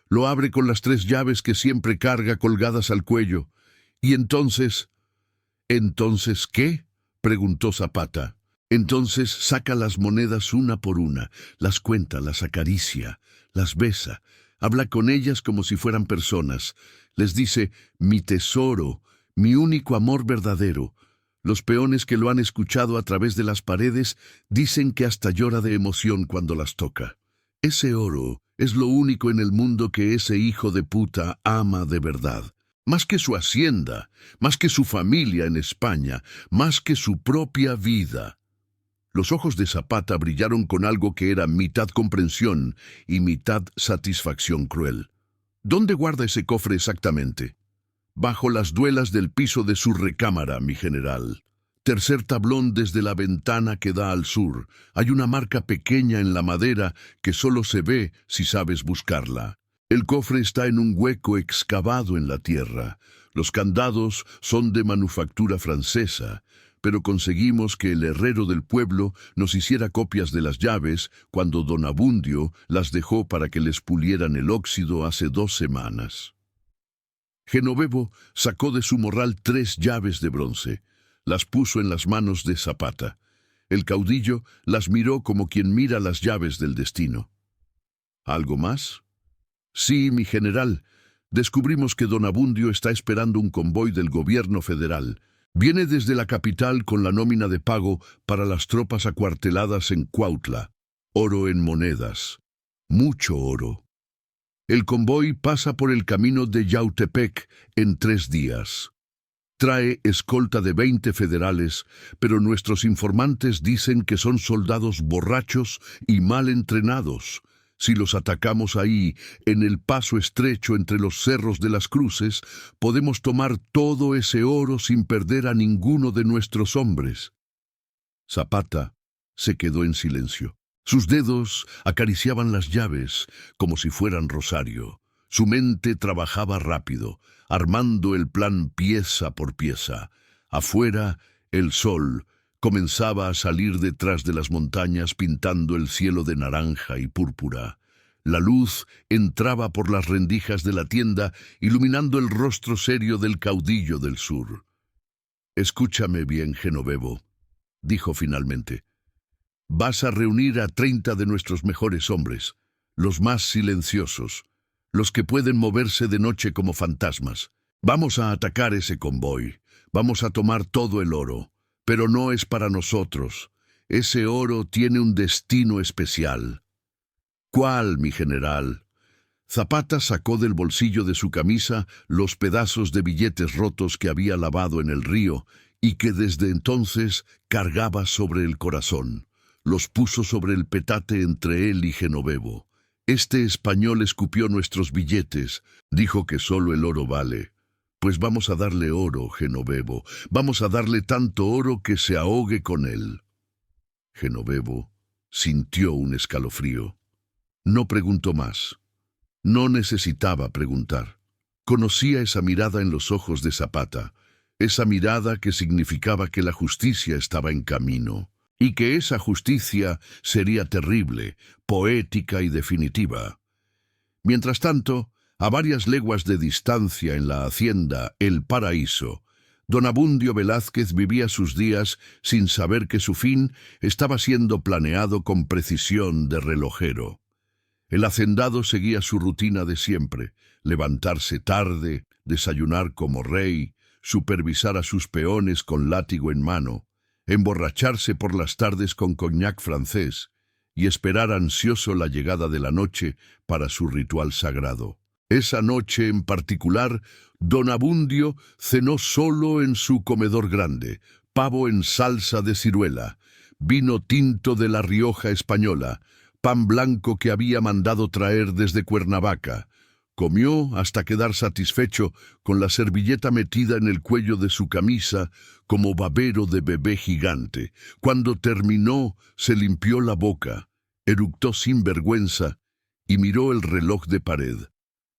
Lo abre con las 3 llaves que siempre carga colgadas al cuello. Y entonces... ¿Entonces qué?, preguntó Zapata. Entonces saca las monedas una por una, las cuenta, las acaricia, las besa, habla con ellas como si fueran personas. Les dice, mi tesoro, mi único amor verdadero. Los peones que lo han escuchado a través de las paredes dicen que hasta llora de emoción cuando las toca. Ese oro es lo único en el mundo que ese hijo de puta ama de verdad. Más que su hacienda, más que su familia en España, más que su propia vida. Los ojos de Zapata brillaron con algo que era mitad comprensión y mitad satisfacción cruel. ¿Dónde guarda ese cofre exactamente? Bajo las duelas del piso de su recámara, mi general. Tercer tablón desde la ventana que da al sur. Hay una marca pequeña en la madera que solo se ve si sabes buscarla. El cofre está en un hueco excavado en la tierra. Los candados son de manufactura francesa, pero conseguimos que el herrero del pueblo nos hiciera copias de las llaves cuando don Abundio las dejó para que les pulieran el óxido hace 2 semanas. Genovevo sacó de su morral 3 llaves de bronce. Las puso en las manos de Zapata. El caudillo las miró como quien mira las llaves del destino. ¿Algo más? Sí, mi general. Descubrimos que don Abundio está esperando un convoy del gobierno federal. Viene desde la capital con la nómina de pago para las tropas acuarteladas en Cuautla. Oro en monedas. Mucho oro. El convoy pasa por el camino de Yautepec en 3 días. Trae escolta de 20 federales, pero nuestros informantes dicen que son soldados borrachos y mal entrenados. Si los atacamos ahí, en el paso estrecho entre los cerros de las Cruces, podemos tomar todo ese oro sin perder a ninguno de nuestros hombres. Zapata se quedó en silencio. Sus dedos acariciaban las llaves como si fueran rosario. Su mente trabajaba rápido, armando el plan pieza por pieza. Afuera, el sol comenzaba a salir detrás de las montañas pintando el cielo de naranja y púrpura. La luz entraba por las rendijas de la tienda, iluminando el rostro serio del caudillo del sur. «Escúchame bien, Genovevo», dijo finalmente. «Vas a reunir a 30 de nuestros mejores hombres, los más silenciosos, los que pueden moverse de noche como fantasmas. Vamos a atacar ese convoy, vamos a tomar todo el oro. Pero no es para nosotros. Ese oro tiene un destino especial». «¿Cuál, mi general?» Zapata sacó del bolsillo de su camisa los pedazos de billetes rotos que había lavado en el río y que desde entonces cargaba sobre el corazón. Los puso sobre el petate entre él y Genovevo. «Este español escupió nuestros billetes. Dijo que solo el oro vale. Pues vamos a darle oro, Genovevo. Vamos a darle tanto oro que se ahogue con él». Genovevo sintió un escalofrío. No preguntó más. No necesitaba preguntar. Conocía esa mirada en los ojos de Zapata, esa mirada que significaba que la justicia estaba en camino, y que esa justicia sería terrible, poética y definitiva. Mientras tanto, a varias leguas de distancia en la hacienda El Paraíso, don Abundio Velázquez vivía sus días sin saber que su fin estaba siendo planeado con precisión de relojero. El hacendado seguía su rutina de siempre: levantarse tarde, desayunar como rey, supervisar a sus peones con látigo en mano, emborracharse por las tardes con coñac francés y esperar ansioso la llegada de la noche para su ritual sagrado. Esa noche en particular, don Abundio cenó solo en su comedor grande: pavo en salsa de ciruela, vino tinto de La Rioja española, pan blanco que había mandado traer desde Cuernavaca, Comió hasta quedar satisfecho, con la servilleta metida en el cuello de su camisa como babero de bebé gigante. Cuando terminó, se limpió la boca, eructó sin vergüenza y miró el reloj de pared.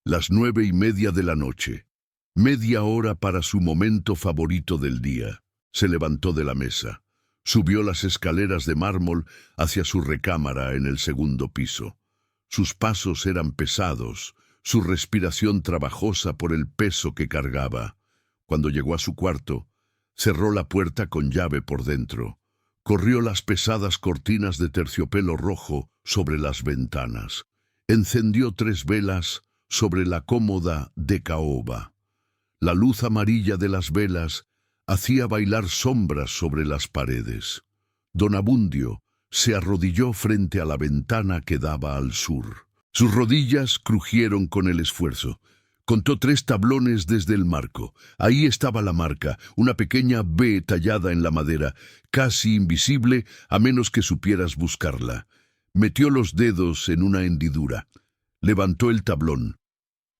Las 9:30 de la noche. Media hora para su momento favorito del día. Se levantó de la mesa. Subió las escaleras de mármol hacia su recámara en el segundo piso. Sus pasos eran pesados, su respiración trabajosa por el peso que cargaba. Cuando llegó a su cuarto, cerró la puerta con llave por dentro. Corrió las pesadas cortinas de terciopelo rojo sobre las ventanas. Encendió 3 velas sobre la cómoda de caoba. La luz amarilla de las velas hacía bailar sombras sobre las paredes. Don Abundio se arrodilló frente a la ventana que daba al sur. Sus rodillas crujieron con el esfuerzo. Contó 3 tablones desde el marco. Ahí estaba la marca, una pequeña B tallada en la madera, casi invisible a menos que supieras buscarla. Metió los dedos en una hendidura. Levantó el tablón.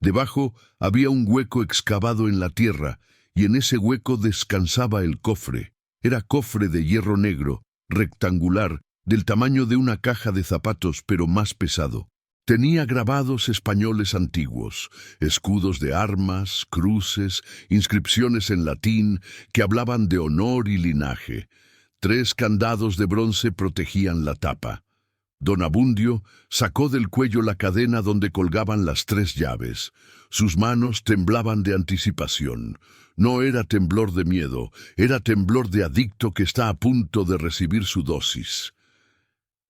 Debajo había un hueco excavado en la tierra, y en ese hueco descansaba el cofre. Era cofre de hierro negro, rectangular, del tamaño de una caja de zapatos, pero más pesado. Tenía grabados españoles antiguos, escudos de armas, cruces, inscripciones en latín que hablaban de honor y linaje. 3 candados de bronce protegían la tapa. Don Abundio sacó del cuello la cadena donde colgaban las 3 llaves. Sus manos temblaban de anticipación. No era temblor de miedo, era temblor de adicto que está a punto de recibir su dosis.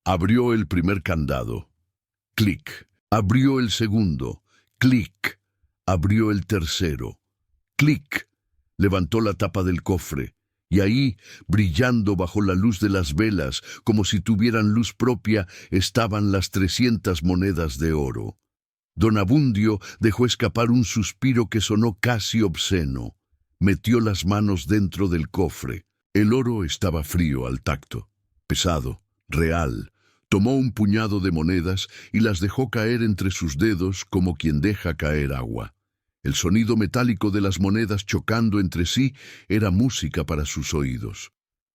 Abrió el primer candado. Clic. Abrió el segundo. Clic. Abrió el tercero. Clic. Levantó la tapa del cofre. Y ahí, brillando bajo la luz de las velas, como si tuvieran luz propia, estaban las 300 monedas de oro. Don Abundio dejó escapar un suspiro que sonó casi obsceno. Metió las manos dentro del cofre. El oro estaba frío al tacto, pesado, real. Tomó un puñado de monedas y las dejó caer entre sus dedos como quien deja caer agua. El sonido metálico de las monedas chocando entre sí era música para sus oídos.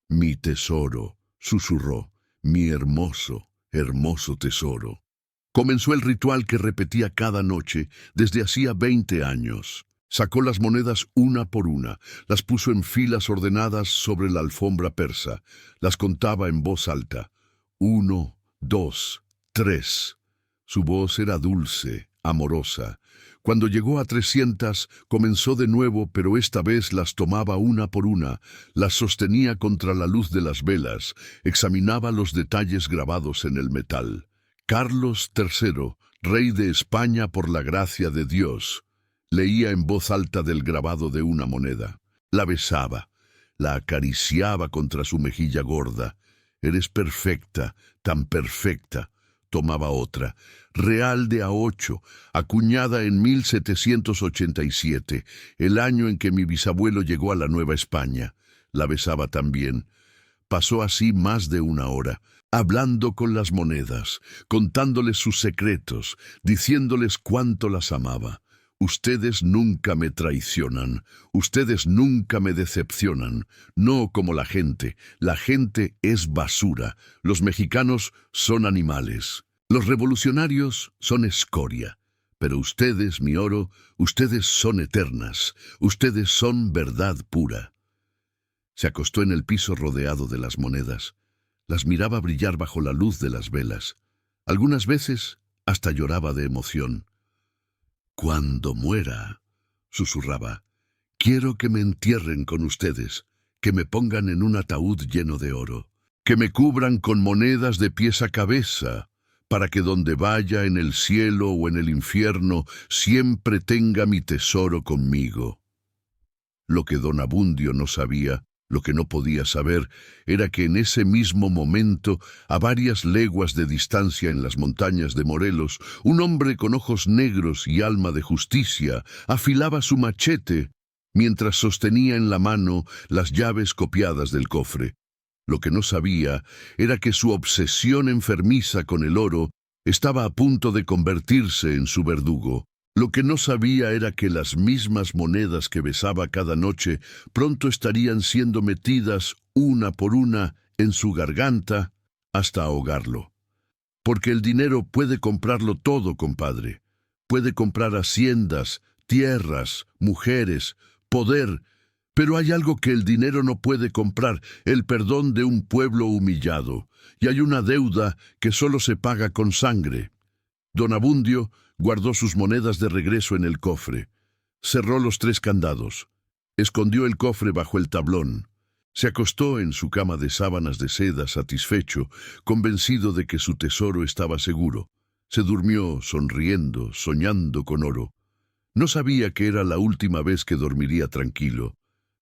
«Mi tesoro», susurró, «mi hermoso, hermoso tesoro». Comenzó el ritual que repetía cada noche desde hacía 20 años. Sacó las monedas una por una, las puso en filas ordenadas sobre la alfombra persa, las contaba en voz alta. 1, 2, 3. Su voz era dulce, amorosa. Cuando llegó a 300, comenzó de nuevo, pero esta vez las tomaba una por una, las sostenía contra la luz de las velas, examinaba los detalles grabados en el metal. Carlos III, rey de España por la gracia de Dios, leía en voz alta del grabado de una moneda. La besaba, la acariciaba contra su mejilla gorda. «Eres perfecta, tan perfecta». Tomaba otra, real de A8, acuñada en 1787, el año en que mi bisabuelo llegó a la Nueva España. La besaba también. Pasó así más de una hora, hablando con las monedas, contándoles sus secretos, diciéndoles cuánto las amaba. «Ustedes nunca me traicionan, ustedes nunca me decepcionan, no como la gente es basura, los mexicanos son animales, los revolucionarios son escoria, pero ustedes, mi oro, ustedes son eternas, ustedes son verdad pura». Se acostó en el piso rodeado de las monedas, las miraba brillar bajo la luz de las velas, algunas veces hasta lloraba de emoción. «Cuando muera», susurraba, «quiero que me entierren con ustedes, que me pongan en un ataúd lleno de oro, que me cubran con monedas de pies a cabeza, para que donde vaya en el cielo o en el infierno siempre tenga mi tesoro conmigo». Lo que don Abundio no sabía, lo que no podía saber, era que en ese mismo momento, a varias leguas de distancia en las montañas de Morelos, un hombre con ojos negros y alma de justicia afilaba su machete mientras sostenía en la mano las llaves copiadas del cofre. Lo que no sabía era que su obsesión enfermiza con el oro estaba a punto de convertirse en su verdugo. Lo que no sabía era que las mismas monedas que besaba cada noche pronto estarían siendo metidas una por una en su garganta hasta ahogarlo. Porque el dinero puede comprarlo todo, compadre. Puede comprar haciendas, tierras, mujeres, poder, pero hay algo que el dinero no puede comprar: el perdón de un pueblo humillado. Y hay una deuda que solo se paga con sangre. Don Abundio guardó sus monedas de regreso en el cofre. Cerró los 3 candados. Escondió el cofre bajo el tablón. Se acostó en su cama de sábanas de seda satisfecho, convencido de que su tesoro estaba seguro. Se durmió sonriendo, soñando con oro. No sabía que era la última vez que dormiría tranquilo.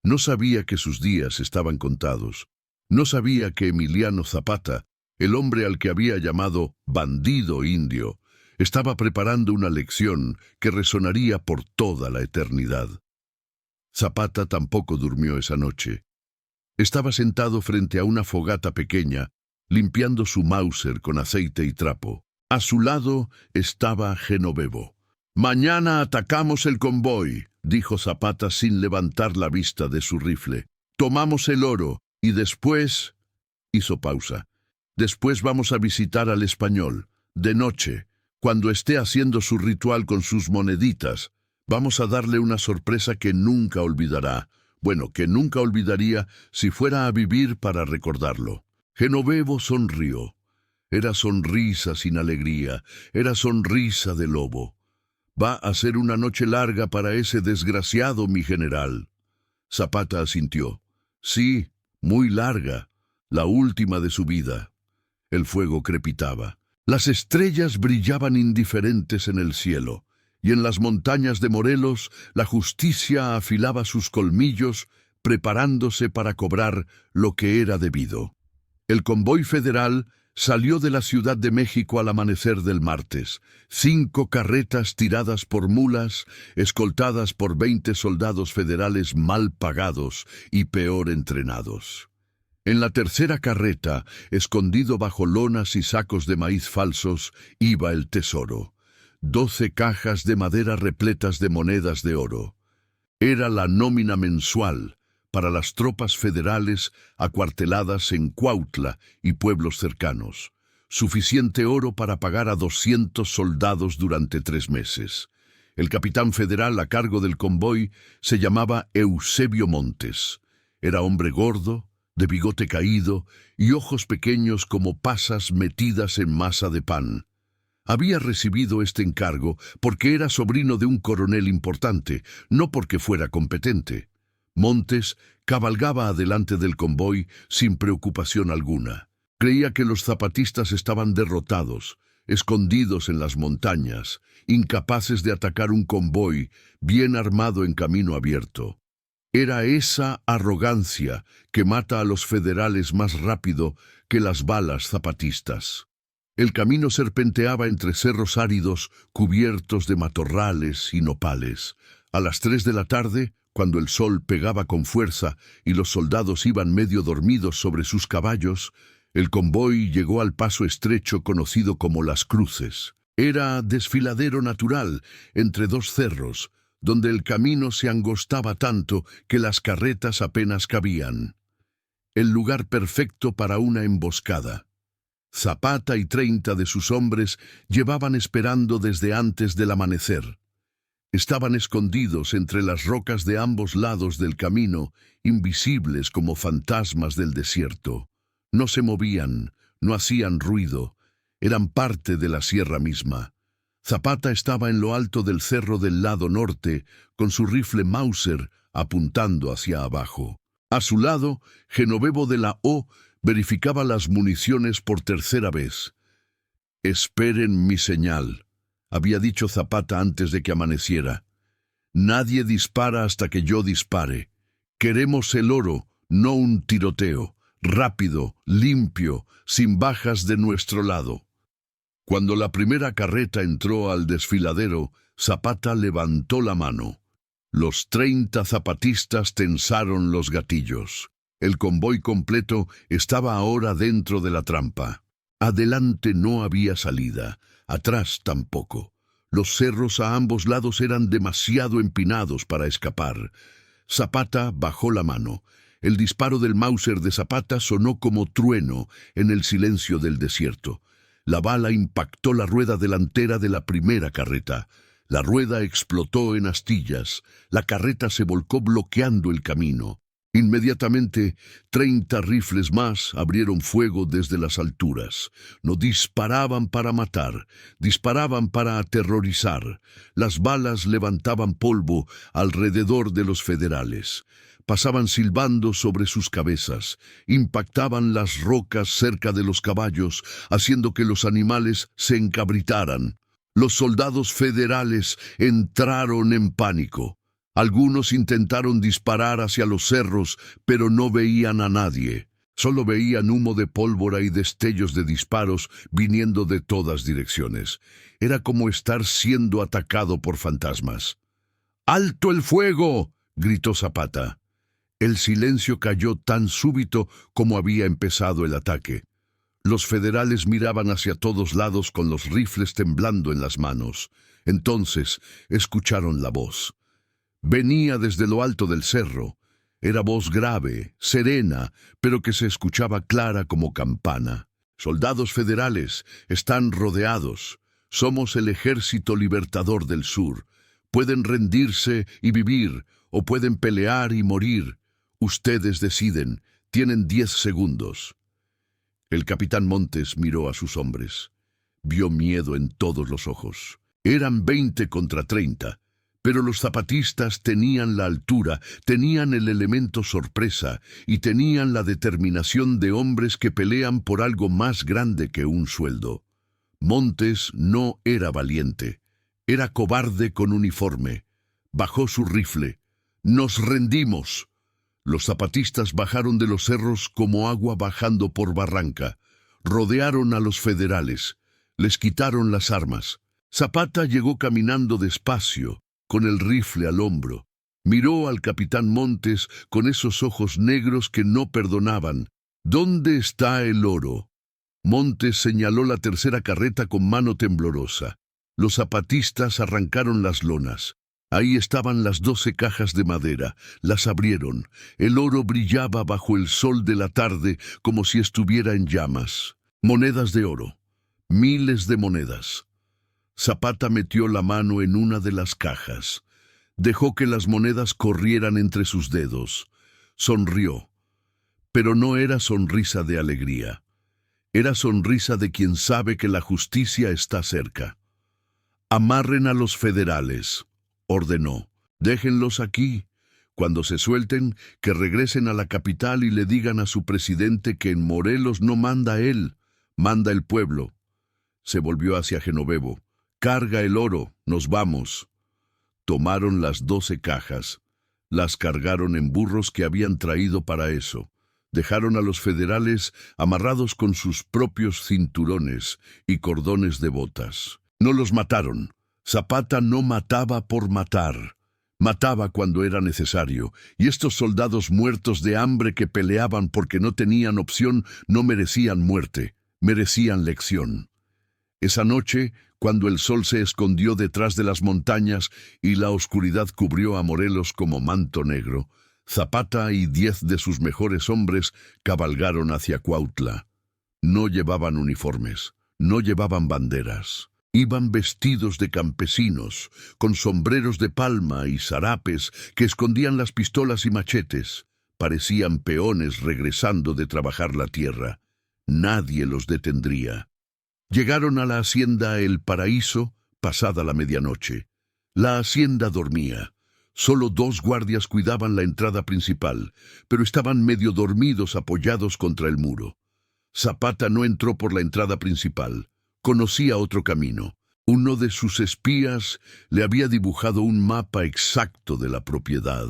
No sabía que sus días estaban contados. No sabía que Emiliano Zapata, el hombre al que había llamado bandido indio, estaba preparando una lección que resonaría por toda la eternidad. Zapata tampoco durmió esa noche. Estaba sentado frente a una fogata pequeña, limpiando su Mauser con aceite y trapo. A su lado estaba Genovevo. «Mañana atacamos el convoy», dijo Zapata sin levantar la vista de su rifle. «Tomamos el oro y después…» Hizo pausa. «Después vamos a visitar al español. De noche, cuando esté haciendo su ritual con sus moneditas, vamos a darle una sorpresa que nunca olvidará. Bueno, que nunca olvidaría si fuera a vivir para recordarlo». Genovevo sonrió. Era sonrisa sin alegría, era sonrisa de lobo. «Va a ser una noche larga para ese desgraciado, mi general». Zapata asintió. «Sí, muy larga, la última de su vida». El fuego crepitaba. Las estrellas brillaban indiferentes en el cielo, y en las montañas de Morelos la justicia afilaba sus colmillos, preparándose para cobrar lo que era debido. El convoy federal salió de la Ciudad de México al amanecer del martes. 5 carretas tiradas por mulas, escoltadas por 20 soldados federales mal pagados y peor entrenados. En la tercera carreta, escondido bajo lonas y sacos de maíz falsos, iba el tesoro. 12 cajas de madera repletas de monedas de oro. Era la nómina mensual para las tropas federales acuarteladas en Cuautla y pueblos cercanos. Suficiente oro para pagar a 200 soldados durante 3 meses. El capitán federal a cargo del convoy se llamaba Eusebio Montes. Era hombre gordo, de bigote caído y ojos pequeños como pasas metidas en masa de pan. Había recibido este encargo porque era sobrino de un coronel importante, no porque fuera competente. Montes cabalgaba adelante del convoy sin preocupación alguna. Creía que los zapatistas estaban derrotados, escondidos en las montañas, incapaces de atacar un convoy bien armado en camino abierto. Era esa arrogancia que mata a los federales más rápido que las balas zapatistas. El camino serpenteaba entre cerros áridos cubiertos de matorrales y nopales. A las 3 de la tarde, cuando el sol pegaba con fuerza y los soldados iban medio dormidos sobre sus caballos, el convoy llegó al paso estrecho conocido como Las Cruces. Era desfiladero natural entre 2 cerros, donde el camino se angostaba tanto que las carretas apenas cabían. El lugar perfecto para una emboscada. Zapata y 30 de sus hombres llevaban esperando desde antes del amanecer. Estaban escondidos entre las rocas de ambos lados del camino, invisibles como fantasmas del desierto. No se movían, no hacían ruido, eran parte de la sierra misma. Zapata estaba en lo alto del cerro del lado norte, con su rifle Mauser apuntando hacia abajo. A su lado, Genovevo de la O verificaba las municiones por tercera vez. «Esperen mi señal», había dicho Zapata antes de que amaneciera. «Nadie dispara hasta que yo dispare. Queremos el oro, no un tiroteo. Rápido, limpio, sin bajas de nuestro lado». Cuando la primera carreta entró al desfiladero, Zapata levantó la mano. Los 30 zapatistas tensaron los gatillos. El convoy completo estaba ahora dentro de la trampa. Adelante no había salida, atrás tampoco. Los cerros a ambos lados eran demasiado empinados para escapar. Zapata bajó la mano. El disparo del Mauser de Zapata sonó como trueno en el silencio del desierto. La bala impactó la rueda delantera de la primera carreta. La rueda explotó en astillas. La carreta se volcó bloqueando el camino. Inmediatamente, 30 rifles más abrieron fuego desde las alturas. No disparaban para matar, disparaban para aterrorizar. Las balas levantaban polvo alrededor de los federales. Pasaban silbando sobre sus cabezas, impactaban las rocas cerca de los caballos, haciendo que los animales se encabritaran. Los soldados federales entraron en pánico. Algunos intentaron disparar hacia los cerros, pero no veían a nadie. Solo veían humo de pólvora y destellos de disparos viniendo de todas direcciones. Era como estar siendo atacado por fantasmas. ¡Alto el fuego!, gritó Zapata. El silencio cayó tan súbito como había empezado el ataque. Los federales miraban hacia todos lados con los rifles temblando en las manos. Entonces escucharon la voz. Venía desde lo alto del cerro. Era voz grave, serena, pero que se escuchaba clara como campana. Soldados federales, están rodeados. Somos el ejército libertador del sur. Pueden rendirse y vivir, o pueden pelear y morir. Ustedes deciden. Tienen 10 segundos. El capitán Montes miró a sus hombres. Vio miedo en todos los ojos. Eran 20 contra 30. Pero los zapatistas tenían la altura, tenían el elemento sorpresa y tenían la determinación de hombres que pelean por algo más grande que un sueldo. Montes no era valiente, era cobarde con uniforme. Bajó su rifle. ¡Nos rendimos! Los zapatistas bajaron de los cerros como agua bajando por barranca. Rodearon a los federales. Les quitaron las armas. Zapata llegó caminando despacio, con el rifle al hombro. Miró al capitán Montes con esos ojos negros que no perdonaban. ¿Dónde está el oro? Montes señaló la tercera carreta con mano temblorosa. Los zapatistas arrancaron las lonas. Ahí estaban las 12 cajas de madera. Las abrieron. El oro brillaba bajo el sol de la tarde como si estuviera en llamas. Monedas de oro. Miles de monedas. Zapata metió la mano en una de las cajas. Dejó que las monedas corrieran entre sus dedos. Sonrió. Pero no era sonrisa de alegría. Era sonrisa de quien sabe que la justicia está cerca. «Amarren a los federales», ordenó. «Déjenlos aquí. Cuando se suelten, que regresen a la capital y le digan a su presidente que en Morelos no manda él, manda el pueblo». Se volvió hacia Genovevo. «Carga el oro, nos vamos». Tomaron las 12 cajas. Las cargaron en burros que habían traído para eso. Dejaron a los federales amarrados con sus propios cinturones y cordones de botas. No los mataron. Zapata no mataba por matar. Mataba cuando era necesario, y estos soldados muertos de hambre que peleaban porque no tenían opción no merecían muerte, merecían lección. Esa noche, cuando el sol se escondió detrás de las montañas y la oscuridad cubrió a Morelos como manto negro, Zapata y 10 de sus mejores hombres cabalgaron hacia Cuautla. No llevaban uniformes, no llevaban banderas. Iban vestidos de campesinos, con sombreros de palma y zarapes que escondían las pistolas y machetes. Parecían peones regresando de trabajar la tierra. Nadie los detendría. Llegaron a la hacienda El Paraíso pasada la medianoche. La hacienda dormía. Solo 2 guardias cuidaban la entrada principal, pero estaban medio dormidos apoyados contra el muro. Zapata no entró por la entrada principal. Conocía otro camino. Uno de sus espías le había dibujado un mapa exacto de la propiedad.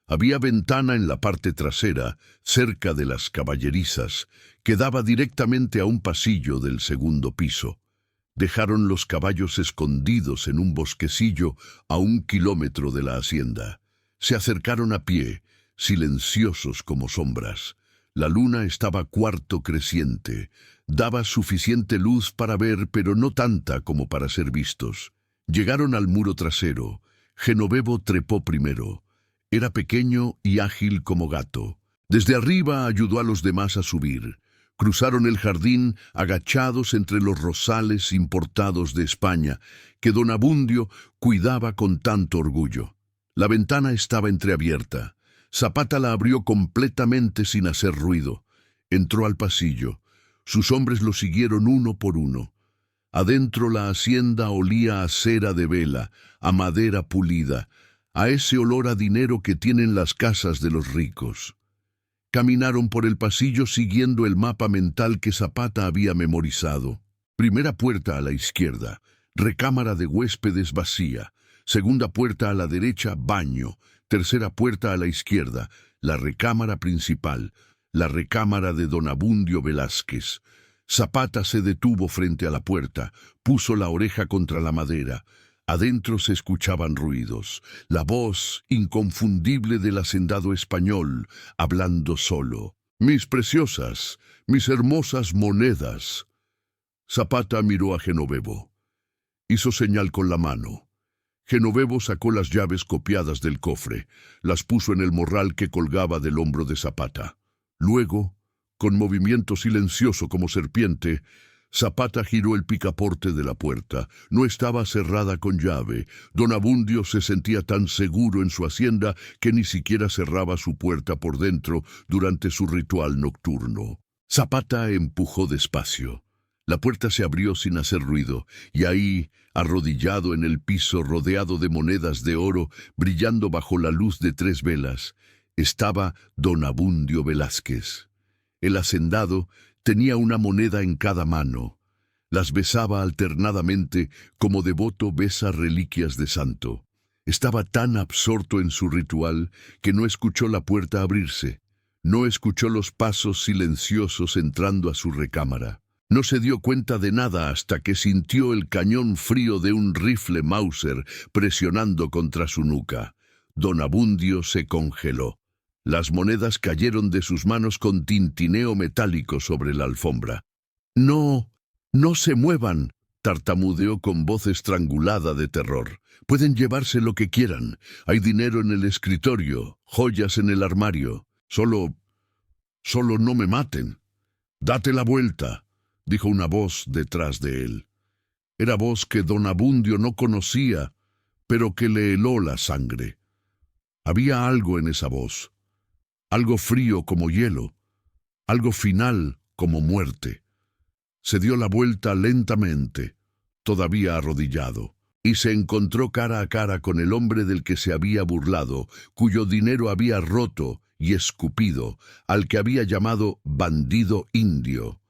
Había ventana en la parte trasera, cerca de las caballerizas, que daba directamente a un pasillo del segundo piso. Dejaron los caballos escondidos en un bosquecillo a 1 kilómetro de la hacienda. Se acercaron a pie, silenciosos como sombras. La luna estaba cuarto creciente. Daba suficiente luz para ver, pero no tanta como para ser vistos. Llegaron al muro trasero. Genovevo trepó primero. Era pequeño y ágil como gato. Desde arriba ayudó a los demás a subir. Cruzaron el jardín agachados entre los rosales importados de España, que don Abundio cuidaba con tanto orgullo. La ventana estaba entreabierta. Zapata la abrió completamente sin hacer ruido. Entró al pasillo. Sus hombres lo siguieron uno por uno. Adentro la hacienda olía a cera de vela, a madera pulida, a ese olor a dinero que tienen las casas de los ricos. Caminaron por el pasillo siguiendo el mapa mental que Zapata había memorizado. Primera puerta a la izquierda, recámara de huéspedes vacía. Segunda puerta a la derecha, baño. Tercera puerta a la izquierda, la recámara principal, la recámara de don Abundio Velázquez. Zapata se detuvo frente a la puerta, puso la oreja contra la madera. Adentro se escuchaban ruidos, la voz inconfundible del hacendado español, hablando solo. «Mis preciosas, mis hermosas monedas». Zapata miró a Genovevo. Hizo señal con la mano. Genovevo sacó las llaves copiadas del cofre, las puso en el morral que colgaba del hombro de Zapata. Luego, con movimiento silencioso como serpiente, Zapata giró el picaporte de la puerta. No estaba cerrada con llave. Don Abundio se sentía tan seguro en su hacienda que ni siquiera cerraba su puerta por dentro durante su ritual nocturno. Zapata empujó despacio. La puerta se abrió sin hacer ruido, y ahí, arrodillado en el piso rodeado de monedas de oro, brillando bajo la luz de 3 velas, estaba don Abundio Velázquez. El hacendado tenía una moneda en cada mano. Las besaba alternadamente como devoto besa reliquias de santo. Estaba tan absorto en su ritual que no escuchó la puerta abrirse. No escuchó los pasos silenciosos entrando a su recámara. No se dio cuenta de nada hasta que sintió el cañón frío de un rifle Mauser presionando contra su nuca. Don Abundio se congeló. Las monedas cayeron de sus manos con tintineo metálico sobre la alfombra. «No, no se muevan», tartamudeó con voz estrangulada de terror. «Pueden llevarse lo que quieran. Hay dinero en el escritorio, joyas en el armario. Solo no me maten». «Date la vuelta», dijo una voz detrás de él. Era voz que don Abundio no conocía, pero que le heló la sangre. Había algo en esa voz. Algo frío como hielo, algo final como muerte. Se dio la vuelta lentamente, todavía arrodillado, y se encontró cara a cara con el hombre del que se había burlado, cuyo dinero había roto y escupido, al que había llamado bandido indio.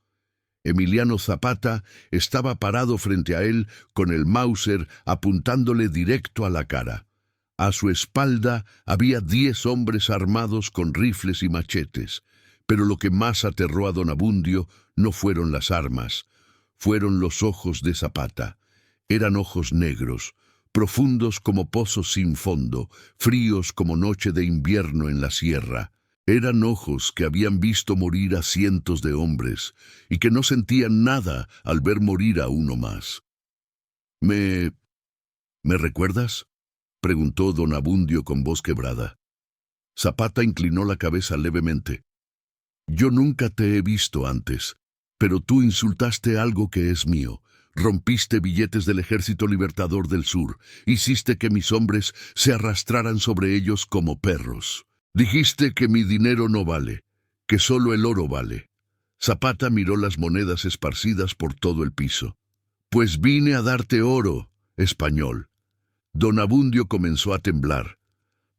Emiliano Zapata estaba parado frente a él con el Mauser apuntándole directo a la cara. A su espalda había 10 hombres armados con rifles y machetes, pero lo que más aterró a don Abundio no fueron las armas, fueron los ojos de Zapata. Eran ojos negros, profundos como pozos sin fondo, fríos como noche de invierno en la sierra. Eran ojos que habían visto morir a cientos de hombres y que no sentían nada al ver morir a uno más. ¿Me recuerdas?, preguntó don Abundio con voz quebrada. Zapata inclinó la cabeza levemente. «Yo nunca te he visto antes, pero tú insultaste algo que es mío. Rompiste billetes del Ejército Libertador del Sur. Hiciste que mis hombres se arrastraran sobre ellos como perros. Dijiste que mi dinero no vale, que solo el oro vale». Zapata miró las monedas esparcidas por todo el piso. «Pues vine a darte oro, español». Don Abundio comenzó a temblar.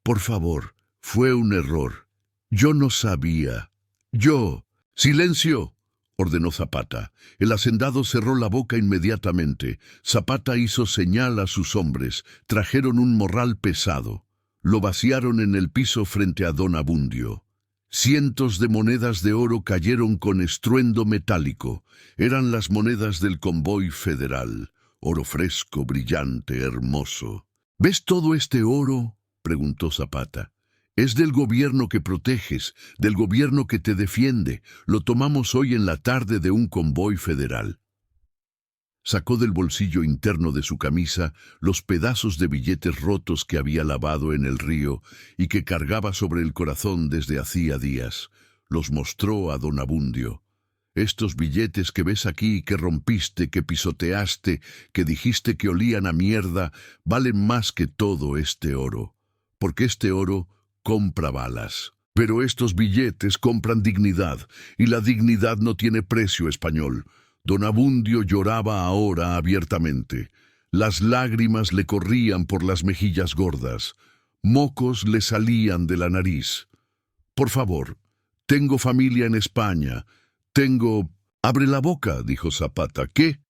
«Por favor, fue un error. Yo no sabía. Yo». «¡Silencio!», ordenó Zapata. El hacendado cerró la boca inmediatamente. Zapata hizo señal a sus hombres. Trajeron un morral pesado. Lo vaciaron en el piso frente a don Abundio. Cientos de monedas de oro cayeron con estruendo metálico. Eran las monedas del convoy federal. Oro fresco, brillante, hermoso. «¿Ves todo este oro?», preguntó Zapata. «Es del gobierno que proteges, del gobierno que te defiende. Lo tomamos hoy en la tarde de un convoy federal». Sacó del bolsillo interno de su camisa los pedazos de billetes rotos que había lavado en el río y que cargaba sobre el corazón desde hacía días. Los mostró a don Abundio. Estos billetes que ves aquí, que rompiste, que pisoteaste, que dijiste que olían a mierda, valen más que todo este oro. Porque este oro compra balas. Pero estos billetes compran dignidad, y la dignidad no tiene precio, español. Don Abundio lloraba ahora abiertamente. Las lágrimas le corrían por las mejillas gordas. Mocos le salían de la nariz. Por favor, tengo familia en España. Tengo... Abre la boca, dijo Zapata. ¿Qué?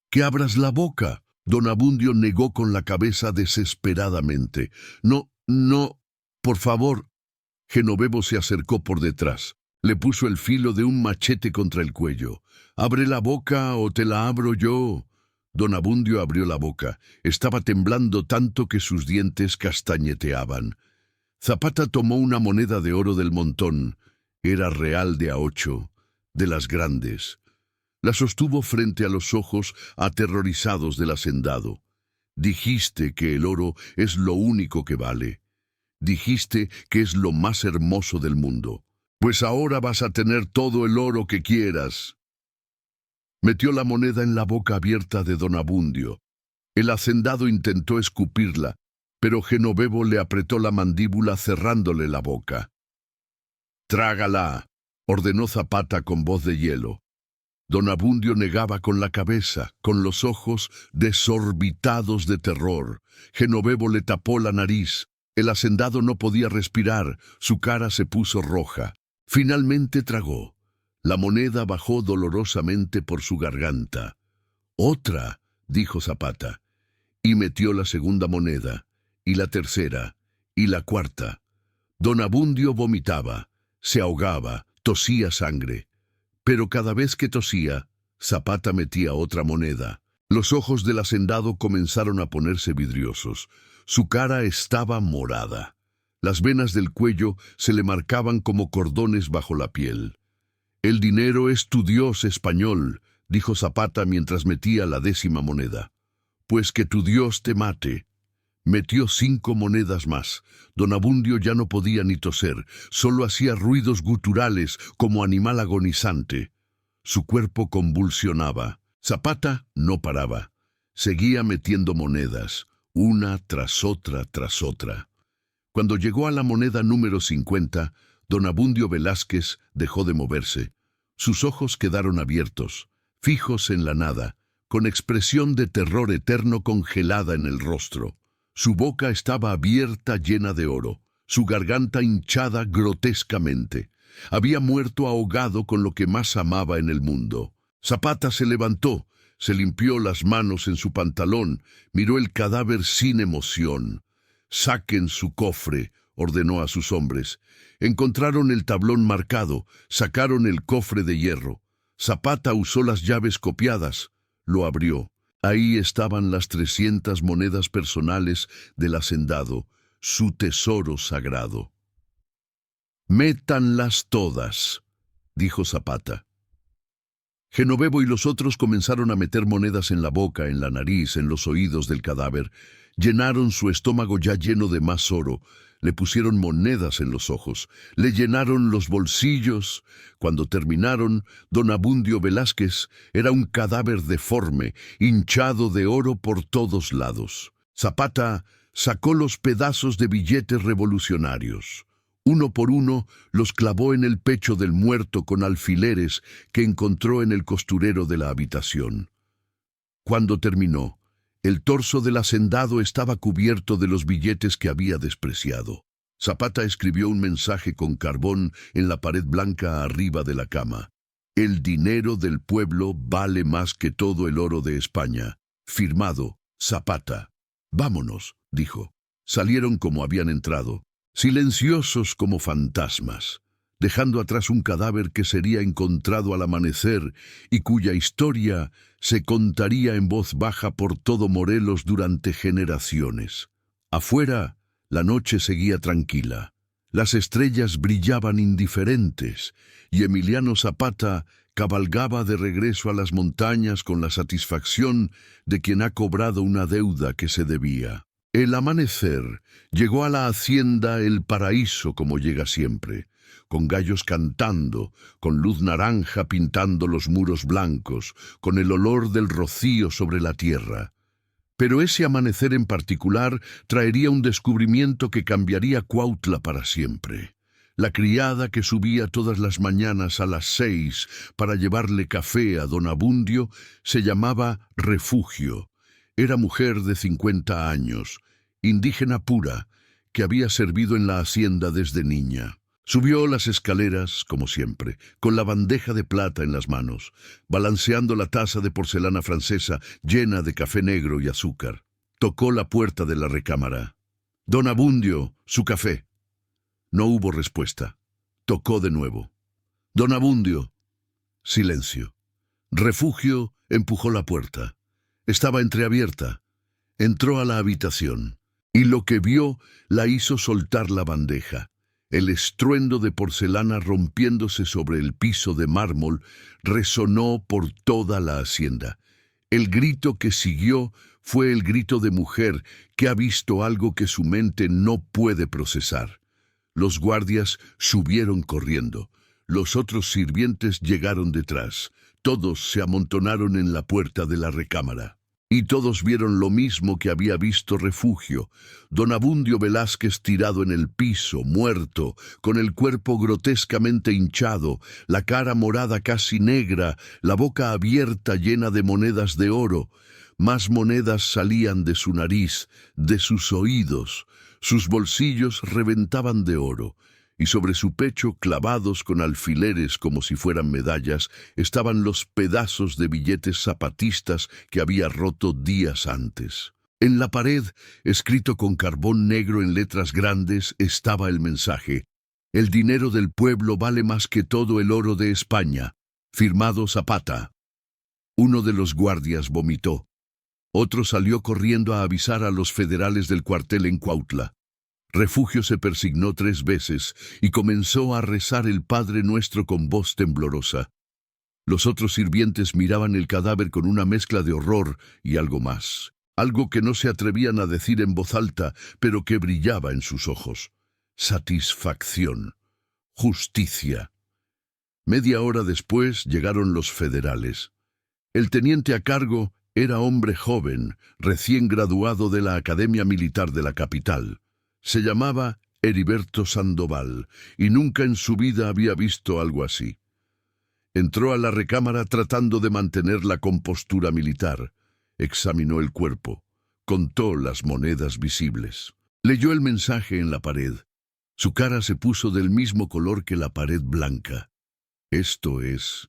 Que abras la boca. Don Abundio negó con la cabeza desesperadamente. No, no, por favor. Genovevo se acercó por detrás. Le puso el filo de un machete contra el cuello. «Abre la boca o te la abro yo». Don Abundio abrió la boca. Estaba temblando tanto que sus dientes castañeteaban. Zapata tomó una moneda de oro del montón. Era real de a 8, de las grandes. La sostuvo frente a los ojos aterrorizados del hacendado. «Dijiste que el oro es lo único que vale. Dijiste que es lo más hermoso del mundo. Pues ahora vas a tener todo el oro que quieras». Metió la moneda en la boca abierta de don Abundio. El hacendado intentó escupirla, pero Genovevo le apretó la mandíbula cerrándole la boca. «Trágala», ordenó Zapata con voz de hielo. Don Abundio negaba con la cabeza, con los ojos desorbitados de terror. Genovevo le tapó la nariz. El hacendado no podía respirar, su cara se puso roja. Finalmente tragó. La moneda bajó dolorosamente por su garganta. «Otra», dijo Zapata, y metió la segunda moneda, y la tercera, y la cuarta. Don Abundio vomitaba, se ahogaba, tosía sangre. Pero cada vez que tosía, Zapata metía otra moneda. Los ojos del hacendado comenzaron a ponerse vidriosos. Su cara estaba morada. Las venas del cuello se le marcaban como cordones bajo la piel. «El dinero es tu Dios, español», dijo Zapata mientras metía la 10ª moneda. «Pues que tu Dios te mate». Metió 5 monedas más. Don Abundio ya no podía ni toser, solo hacía ruidos guturales como animal agonizante. Su cuerpo convulsionaba. Zapata no paraba. Seguía metiendo monedas, una tras otra tras otra. Cuando llegó a la moneda número 50, don Abundio Velázquez dejó de moverse. Sus ojos quedaron abiertos, fijos en la nada, con expresión de terror eterno congelada en el rostro. Su boca estaba abierta llena de oro, su garganta hinchada grotescamente. Había muerto ahogado con lo que más amaba en el mundo. Zapata se levantó, se limpió las manos en su pantalón, miró el cadáver sin emoción. «Saquen su cofre», ordenó a sus hombres. Encontraron el tablón marcado, sacaron el cofre de hierro. Zapata usó las llaves copiadas, lo abrió. Ahí estaban las 300 monedas personales del hacendado, su tesoro sagrado. «Métanlas todas», dijo Zapata. Genovevo y los otros comenzaron a meter monedas en la boca, en la nariz, en los oídos del cadáver. Llenaron su estómago ya lleno de más oro. Le pusieron monedas en los ojos. Le llenaron los bolsillos. Cuando terminaron, don Abundio Velázquez era un cadáver deforme, hinchado de oro por todos lados. Zapata sacó los pedazos de billetes revolucionarios. Uno por uno los clavó en el pecho del muerto con alfileres que encontró en el costurero de la habitación. Cuando terminó, el torso del hacendado estaba cubierto de los billetes que había despreciado. Zapata escribió un mensaje con carbón en la pared blanca arriba de la cama. «El dinero del pueblo vale más que todo el oro de España. Firmado, Zapata». «Vámonos», dijo. Salieron como habían entrado, silenciosos como fantasmas, dejando atrás un cadáver que sería encontrado al amanecer y cuya historia se contaría en voz baja por todo Morelos durante generaciones. Afuera, la noche seguía tranquila. Las estrellas brillaban indiferentes y Emiliano Zapata cabalgaba de regreso a las montañas con la satisfacción de quien ha cobrado una deuda que se debía. El amanecer llegó a la hacienda El Paraíso como llega siempre, con gallos cantando, con luz naranja pintando los muros blancos, con el olor del rocío sobre la tierra. Pero ese amanecer en particular traería un descubrimiento que cambiaría Cuautla para siempre. La criada que subía todas las mañanas a las 6 para llevarle café a don Abundio se llamaba Refugio. Era mujer de 50 años, indígena pura, que había servido en la hacienda desde niña. Subió las escaleras, como siempre, con la bandeja de plata en las manos, balanceando la taza de porcelana francesa llena de café negro y azúcar. Tocó la puerta de la recámara. «Don Abundio, su café». No hubo respuesta. Tocó de nuevo. «Don Abundio». Silencio. Refugio empujó la puerta. Estaba entreabierta. Entró a la habitación, y lo que vio la hizo soltar la bandeja. El estruendo de porcelana rompiéndose sobre el piso de mármol resonó por toda la hacienda. El grito que siguió fue el grito de mujer que ha visto algo que su mente no puede procesar. Los guardias subieron corriendo. Los otros sirvientes llegaron detrás. Todos se amontonaron en la puerta de la recámara. Y todos vieron lo mismo que había visto Refugio, don Abundio Velázquez tirado en el piso, muerto, con el cuerpo grotescamente hinchado, la cara morada casi negra, la boca abierta llena de monedas de oro. Más monedas salían de su nariz, de sus oídos. Sus bolsillos reventaban de oro, y sobre su pecho, clavados con alfileres como si fueran medallas, estaban los pedazos de billetes zapatistas que había roto días antes. En la pared, escrito con carbón negro en letras grandes, estaba el mensaje: «El dinero del pueblo vale más que todo el oro de España. Firmado Zapata». Uno de los guardias vomitó. Otro salió corriendo a avisar a los federales del cuartel en Cuautla. Refugio se persignó 3 veces y comenzó a rezar el Padre Nuestro con voz temblorosa. Los otros sirvientes miraban el cadáver con una mezcla de horror y algo más. Algo que no se atrevían a decir en voz alta, pero que brillaba en sus ojos. Satisfacción. Justicia. Media hora después llegaron los federales. El teniente a cargo era hombre joven, recién graduado de la Academia Militar de la capital. Se llamaba Heriberto Sandoval, y nunca en su vida había visto algo así. Entró a la recámara tratando de mantener la compostura militar. Examinó el cuerpo. Contó las monedas visibles. Leyó el mensaje en la pared. Su cara se puso del mismo color que la pared blanca. Esto es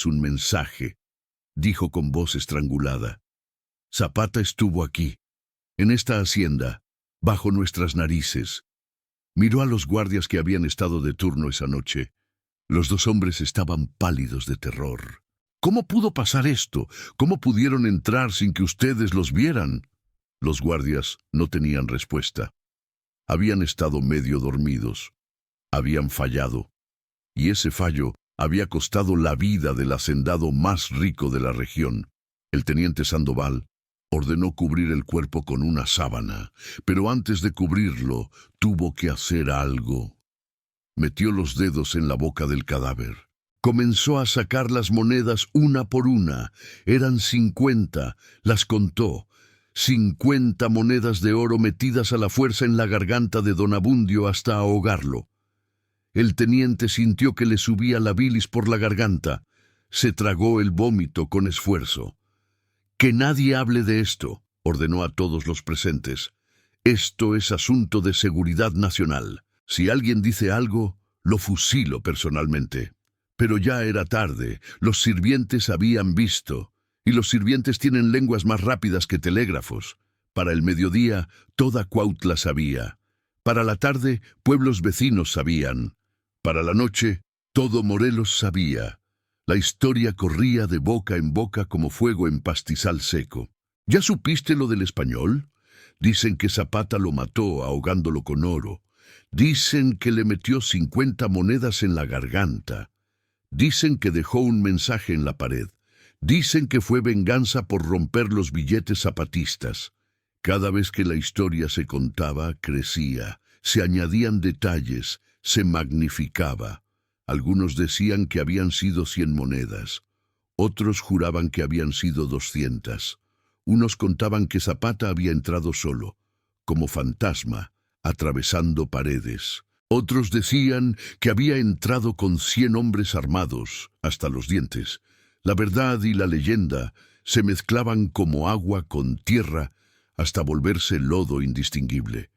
un mensaje», dijo con voz estrangulada. «Zapata estuvo aquí, en esta hacienda, bajo nuestras narices». Miró a los guardias que habían estado de turno esa noche. Los 2 hombres estaban pálidos de terror. «¿Cómo pudo pasar esto? ¿Cómo pudieron entrar sin que ustedes los vieran?» Los guardias no tenían respuesta. Habían estado medio dormidos. Habían fallado. Y ese fallo había costado la vida del hacendado más rico de la región. El teniente Sandoval ordenó cubrir el cuerpo con una sábana, pero antes de cubrirlo tuvo que hacer algo. Metió los dedos en la boca del cadáver. Comenzó a sacar las monedas una por una. Eran 50, las contó. 50 monedas de oro metidas a la fuerza en la garganta de don Abundio hasta ahogarlo. El teniente sintió que le subía la bilis por la garganta. Se tragó el vómito con esfuerzo. «Que nadie hable de esto», ordenó a todos los presentes. «Esto es asunto de seguridad nacional. Si alguien dice algo, lo fusilo personalmente». Pero ya era tarde. Los sirvientes habían visto. Y los sirvientes tienen lenguas más rápidas que telégrafos. Para el mediodía, toda Cuautla sabía. Para la tarde, pueblos vecinos sabían. Para la noche, todo Morelos sabía. La historia corría de boca en boca como fuego en pastizal seco. ¿Ya supiste lo del español? Dicen que Zapata lo mató ahogándolo con oro. Dicen que le metió 50 monedas en la garganta. Dicen que dejó un mensaje en la pared. Dicen que fue venganza por romper los billetes zapatistas. Cada vez que la historia se contaba, crecía, se añadían detalles, se magnificaba. Algunos decían que habían sido 100 monedas. Otros juraban que habían sido 200. Unos contaban que Zapata había entrado solo, como fantasma, atravesando paredes. Otros decían que había entrado con 100 hombres armados, hasta los dientes. La verdad y la leyenda se mezclaban como agua con tierra hasta volverse lodo indistinguible.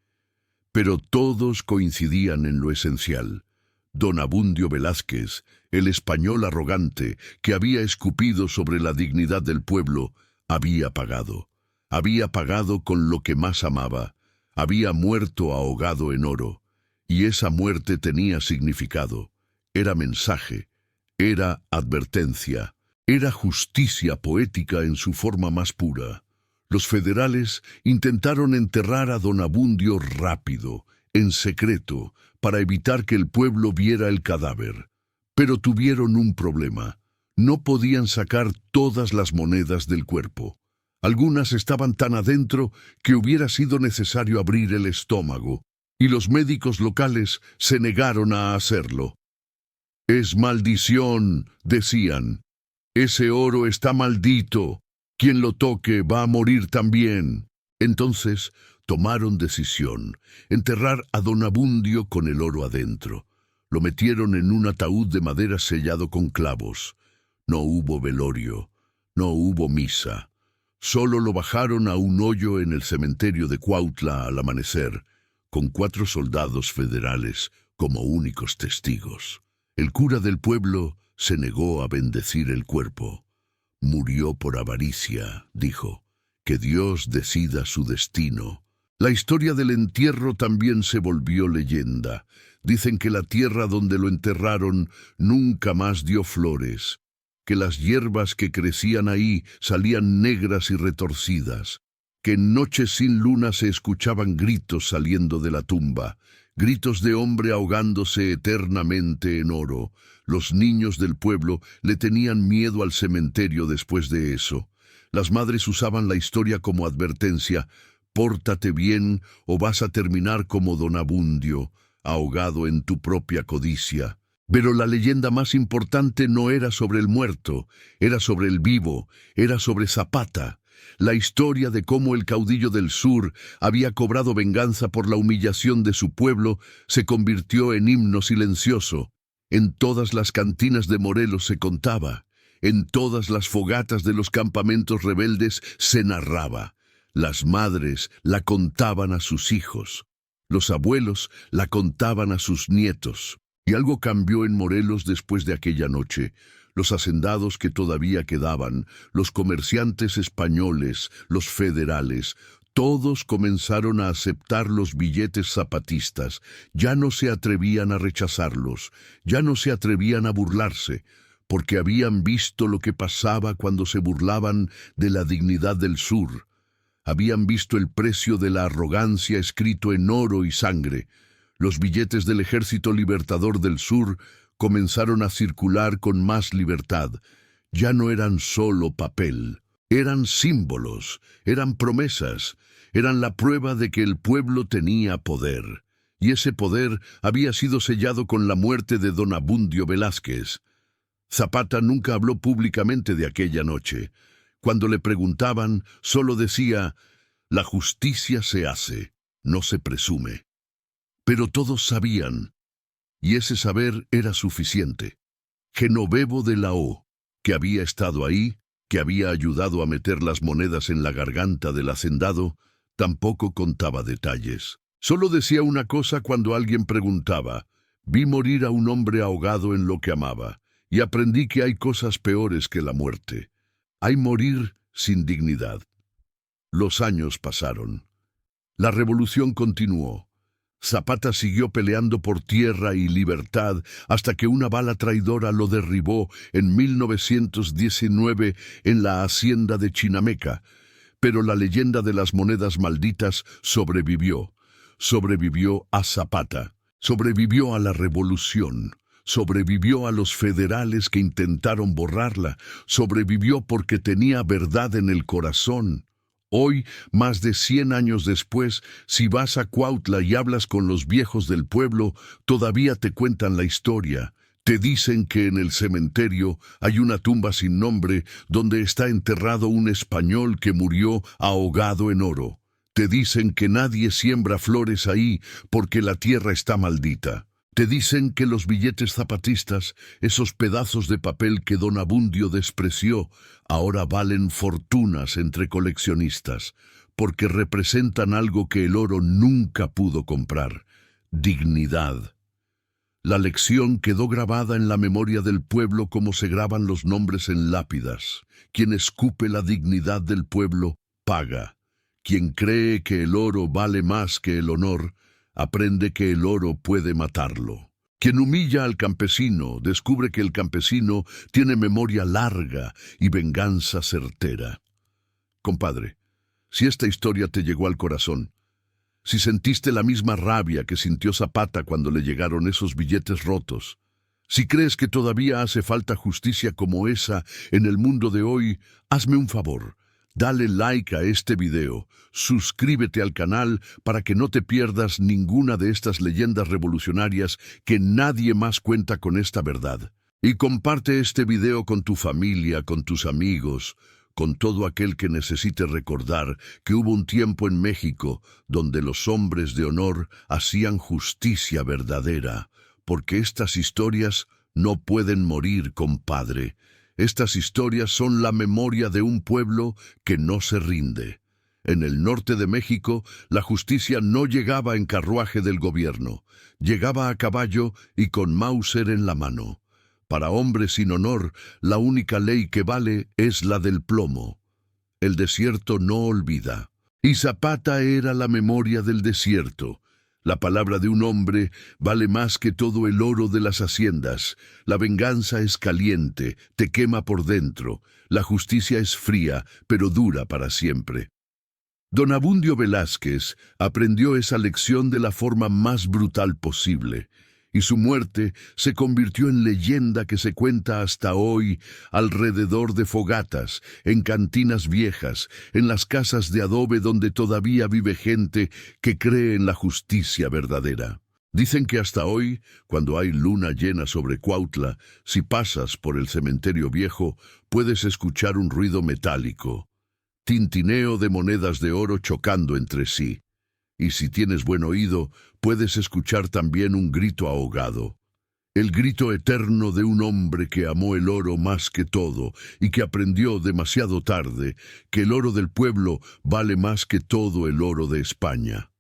Pero todos coincidían en lo esencial. Don Abundio Velázquez, el español arrogante que había escupido sobre la dignidad del pueblo, había pagado. Había pagado con lo que más amaba. Había muerto ahogado en oro. Y esa muerte tenía significado. Era mensaje. Era advertencia. Era justicia poética en su forma más pura. Los federales intentaron enterrar a don Abundio rápido, en secreto, para evitar que el pueblo viera el cadáver. Pero tuvieron un problema. No podían sacar todas las monedas del cuerpo. Algunas estaban tan adentro que hubiera sido necesario abrir el estómago, y los médicos locales se negaron a hacerlo. «Es maldición», decían. «Ese oro está maldito. Quien lo toque va a morir también». Entonces tomaron decisión: enterrar a don Abundio con el oro adentro. Lo metieron en un ataúd de madera sellado con clavos. No hubo velorio, no hubo misa. Solo lo bajaron a un hoyo en el cementerio de Cuautla al amanecer, con 4 soldados federales como únicos testigos. El cura del pueblo se negó a bendecir el cuerpo. «Murió por avaricia», dijo. «Que Dios decida su destino». La historia del entierro también se volvió leyenda. Dicen que la tierra donde lo enterraron nunca más dio flores, que las hierbas que crecían ahí salían negras y retorcidas, que en noches sin luna se escuchaban gritos saliendo de la tumba, gritos de hombre ahogándose eternamente en oro. Los niños del pueblo le tenían miedo al cementerio después de eso. Las madres usaban la historia como advertencia: «Pórtate bien o vas a terminar como don Abundio, ahogado en tu propia codicia». Pero la leyenda más importante no era sobre el muerto, era sobre el vivo, era sobre Zapata. La historia de cómo el caudillo del sur había cobrado venganza por la humillación de su pueblo se convirtió en himno silencioso. En todas las cantinas de Morelos se contaba, en todas las fogatas de los campamentos rebeldes se narraba. Las madres la contaban a sus hijos, los abuelos la contaban a sus nietos. Y algo cambió en Morelos después de aquella noche. Los hacendados que todavía quedaban, los comerciantes españoles, los federales, todos comenzaron a aceptar los billetes zapatistas. Ya no se atrevían a rechazarlos, ya no se atrevían a burlarse, porque habían visto lo que pasaba cuando se burlaban de la dignidad del sur. Habían visto el precio de la arrogancia escrito en oro y sangre. Los billetes del Ejército Libertador del Sur comenzaron a circular con más libertad. Ya no eran solo papel, eran símbolos, eran promesas, eran la prueba de que el pueblo tenía poder. Y ese poder había sido sellado con la muerte de don Abundio Velázquez. Zapata nunca habló públicamente de aquella noche. Cuando le preguntaban, solo decía: «La justicia se hace, no se presume». Pero todos sabían, y ese saber era suficiente. Genovevo de la O, que había estado ahí, que había ayudado a meter las monedas en la garganta del hacendado, tampoco contaba detalles. Solo decía una cosa cuando alguien preguntaba: «Vi morir a un hombre ahogado en lo que amaba, y aprendí que hay cosas peores que la muerte. Hay morir sin dignidad». Los años pasaron. La revolución continuó. Zapata siguió peleando por tierra y libertad hasta que una bala traidora lo derribó en 1919 en la hacienda de Chinameca. Pero la leyenda de las monedas malditas sobrevivió. Sobrevivió a Zapata. Sobrevivió a la revolución. sobrevivió a los federales que intentaron borrarla, sobrevivió porque tenía verdad en el corazón. Hoy, más de 100 años después, si vas a Cuautla y hablas con los viejos del pueblo, todavía te cuentan la historia. Te dicen que en el cementerio hay una tumba sin nombre donde está enterrado un español que murió ahogado en oro. Te dicen que nadie siembra flores ahí porque la tierra está maldita. Te dicen que los billetes zapatistas, esos pedazos de papel que don Abundio despreció, ahora valen fortunas entre coleccionistas, porque representan algo que el oro nunca pudo comprar: dignidad. La lección quedó grabada en la memoria del pueblo como se graban los nombres en lápidas. Quien escupe la dignidad del pueblo, paga. Quien cree que el oro vale más que el honor, aprende que el oro puede matarlo. Quien humilla al campesino descubre que el campesino tiene memoria larga y venganza certera. Compadre, si esta historia te llegó al corazón, si sentiste la misma rabia que sintió Zapata cuando le llegaron esos billetes rotos, si crees que todavía hace falta justicia como esa en el mundo de hoy, hazme un favor. Dale like a este video, suscríbete al canal para que no te pierdas ninguna de estas leyendas revolucionarias que nadie más cuenta con esta verdad. Y comparte este video con tu familia, con tus amigos, con todo aquel que necesite recordar que hubo un tiempo en México donde los hombres de honor hacían justicia verdadera, porque estas historias no pueden morir, compadre. Estas historias son la memoria de un pueblo que no se rinde. En el norte de México, la justicia no llegaba en carruaje del gobierno, llegaba a caballo y con Mauser en la mano. Para hombres sin honor, la única ley que vale es la del plomo. El desierto no olvida. Y Zapata era la memoria del desierto. La palabra de un hombre vale más que todo el oro de las haciendas. La venganza es caliente, te quema por dentro. La justicia es fría, pero dura para siempre. Don Abundio Velázquez aprendió esa lección de la forma más brutal posible, y su muerte se convirtió en leyenda que se cuenta hasta hoy alrededor de fogatas, en cantinas viejas, en las casas de adobe donde todavía vive gente que cree en la justicia verdadera. Dicen que hasta hoy, cuando hay luna llena sobre Cuautla, si pasas por el cementerio viejo, puedes escuchar un ruido metálico, tintineo de monedas de oro chocando entre sí. Y si tienes buen oído, puedes escuchar también un grito ahogado. El grito eterno de un hombre que amó el oro más que todo y que aprendió demasiado tarde que el oro del pueblo vale más que todo el oro de España.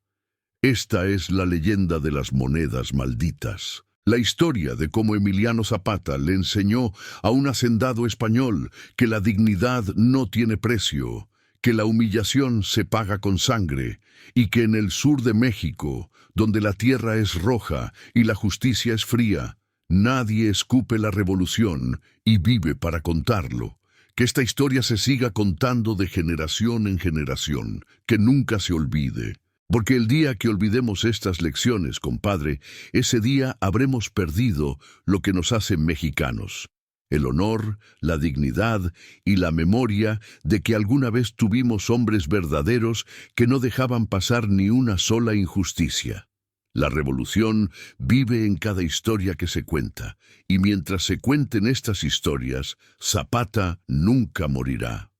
Esta es la leyenda de las monedas malditas. La historia de cómo Emiliano Zapata le enseñó a un hacendado español que la dignidad no tiene precio, que la humillación se paga con sangre, y que en el sur de México, donde la tierra es roja y la justicia es fría, nadie escupe la revolución y vive para contarlo. Que esta historia se siga contando de generación en generación, que nunca se olvide. Porque el día que olvidemos estas lecciones, compadre, ese día habremos perdido lo que nos hace mexicanos: el honor, la dignidad y la memoria de que alguna vez tuvimos hombres verdaderos que no dejaban pasar ni una sola injusticia. La revolución vive en cada historia que se cuenta, y mientras se cuenten estas historias, Zapata nunca morirá.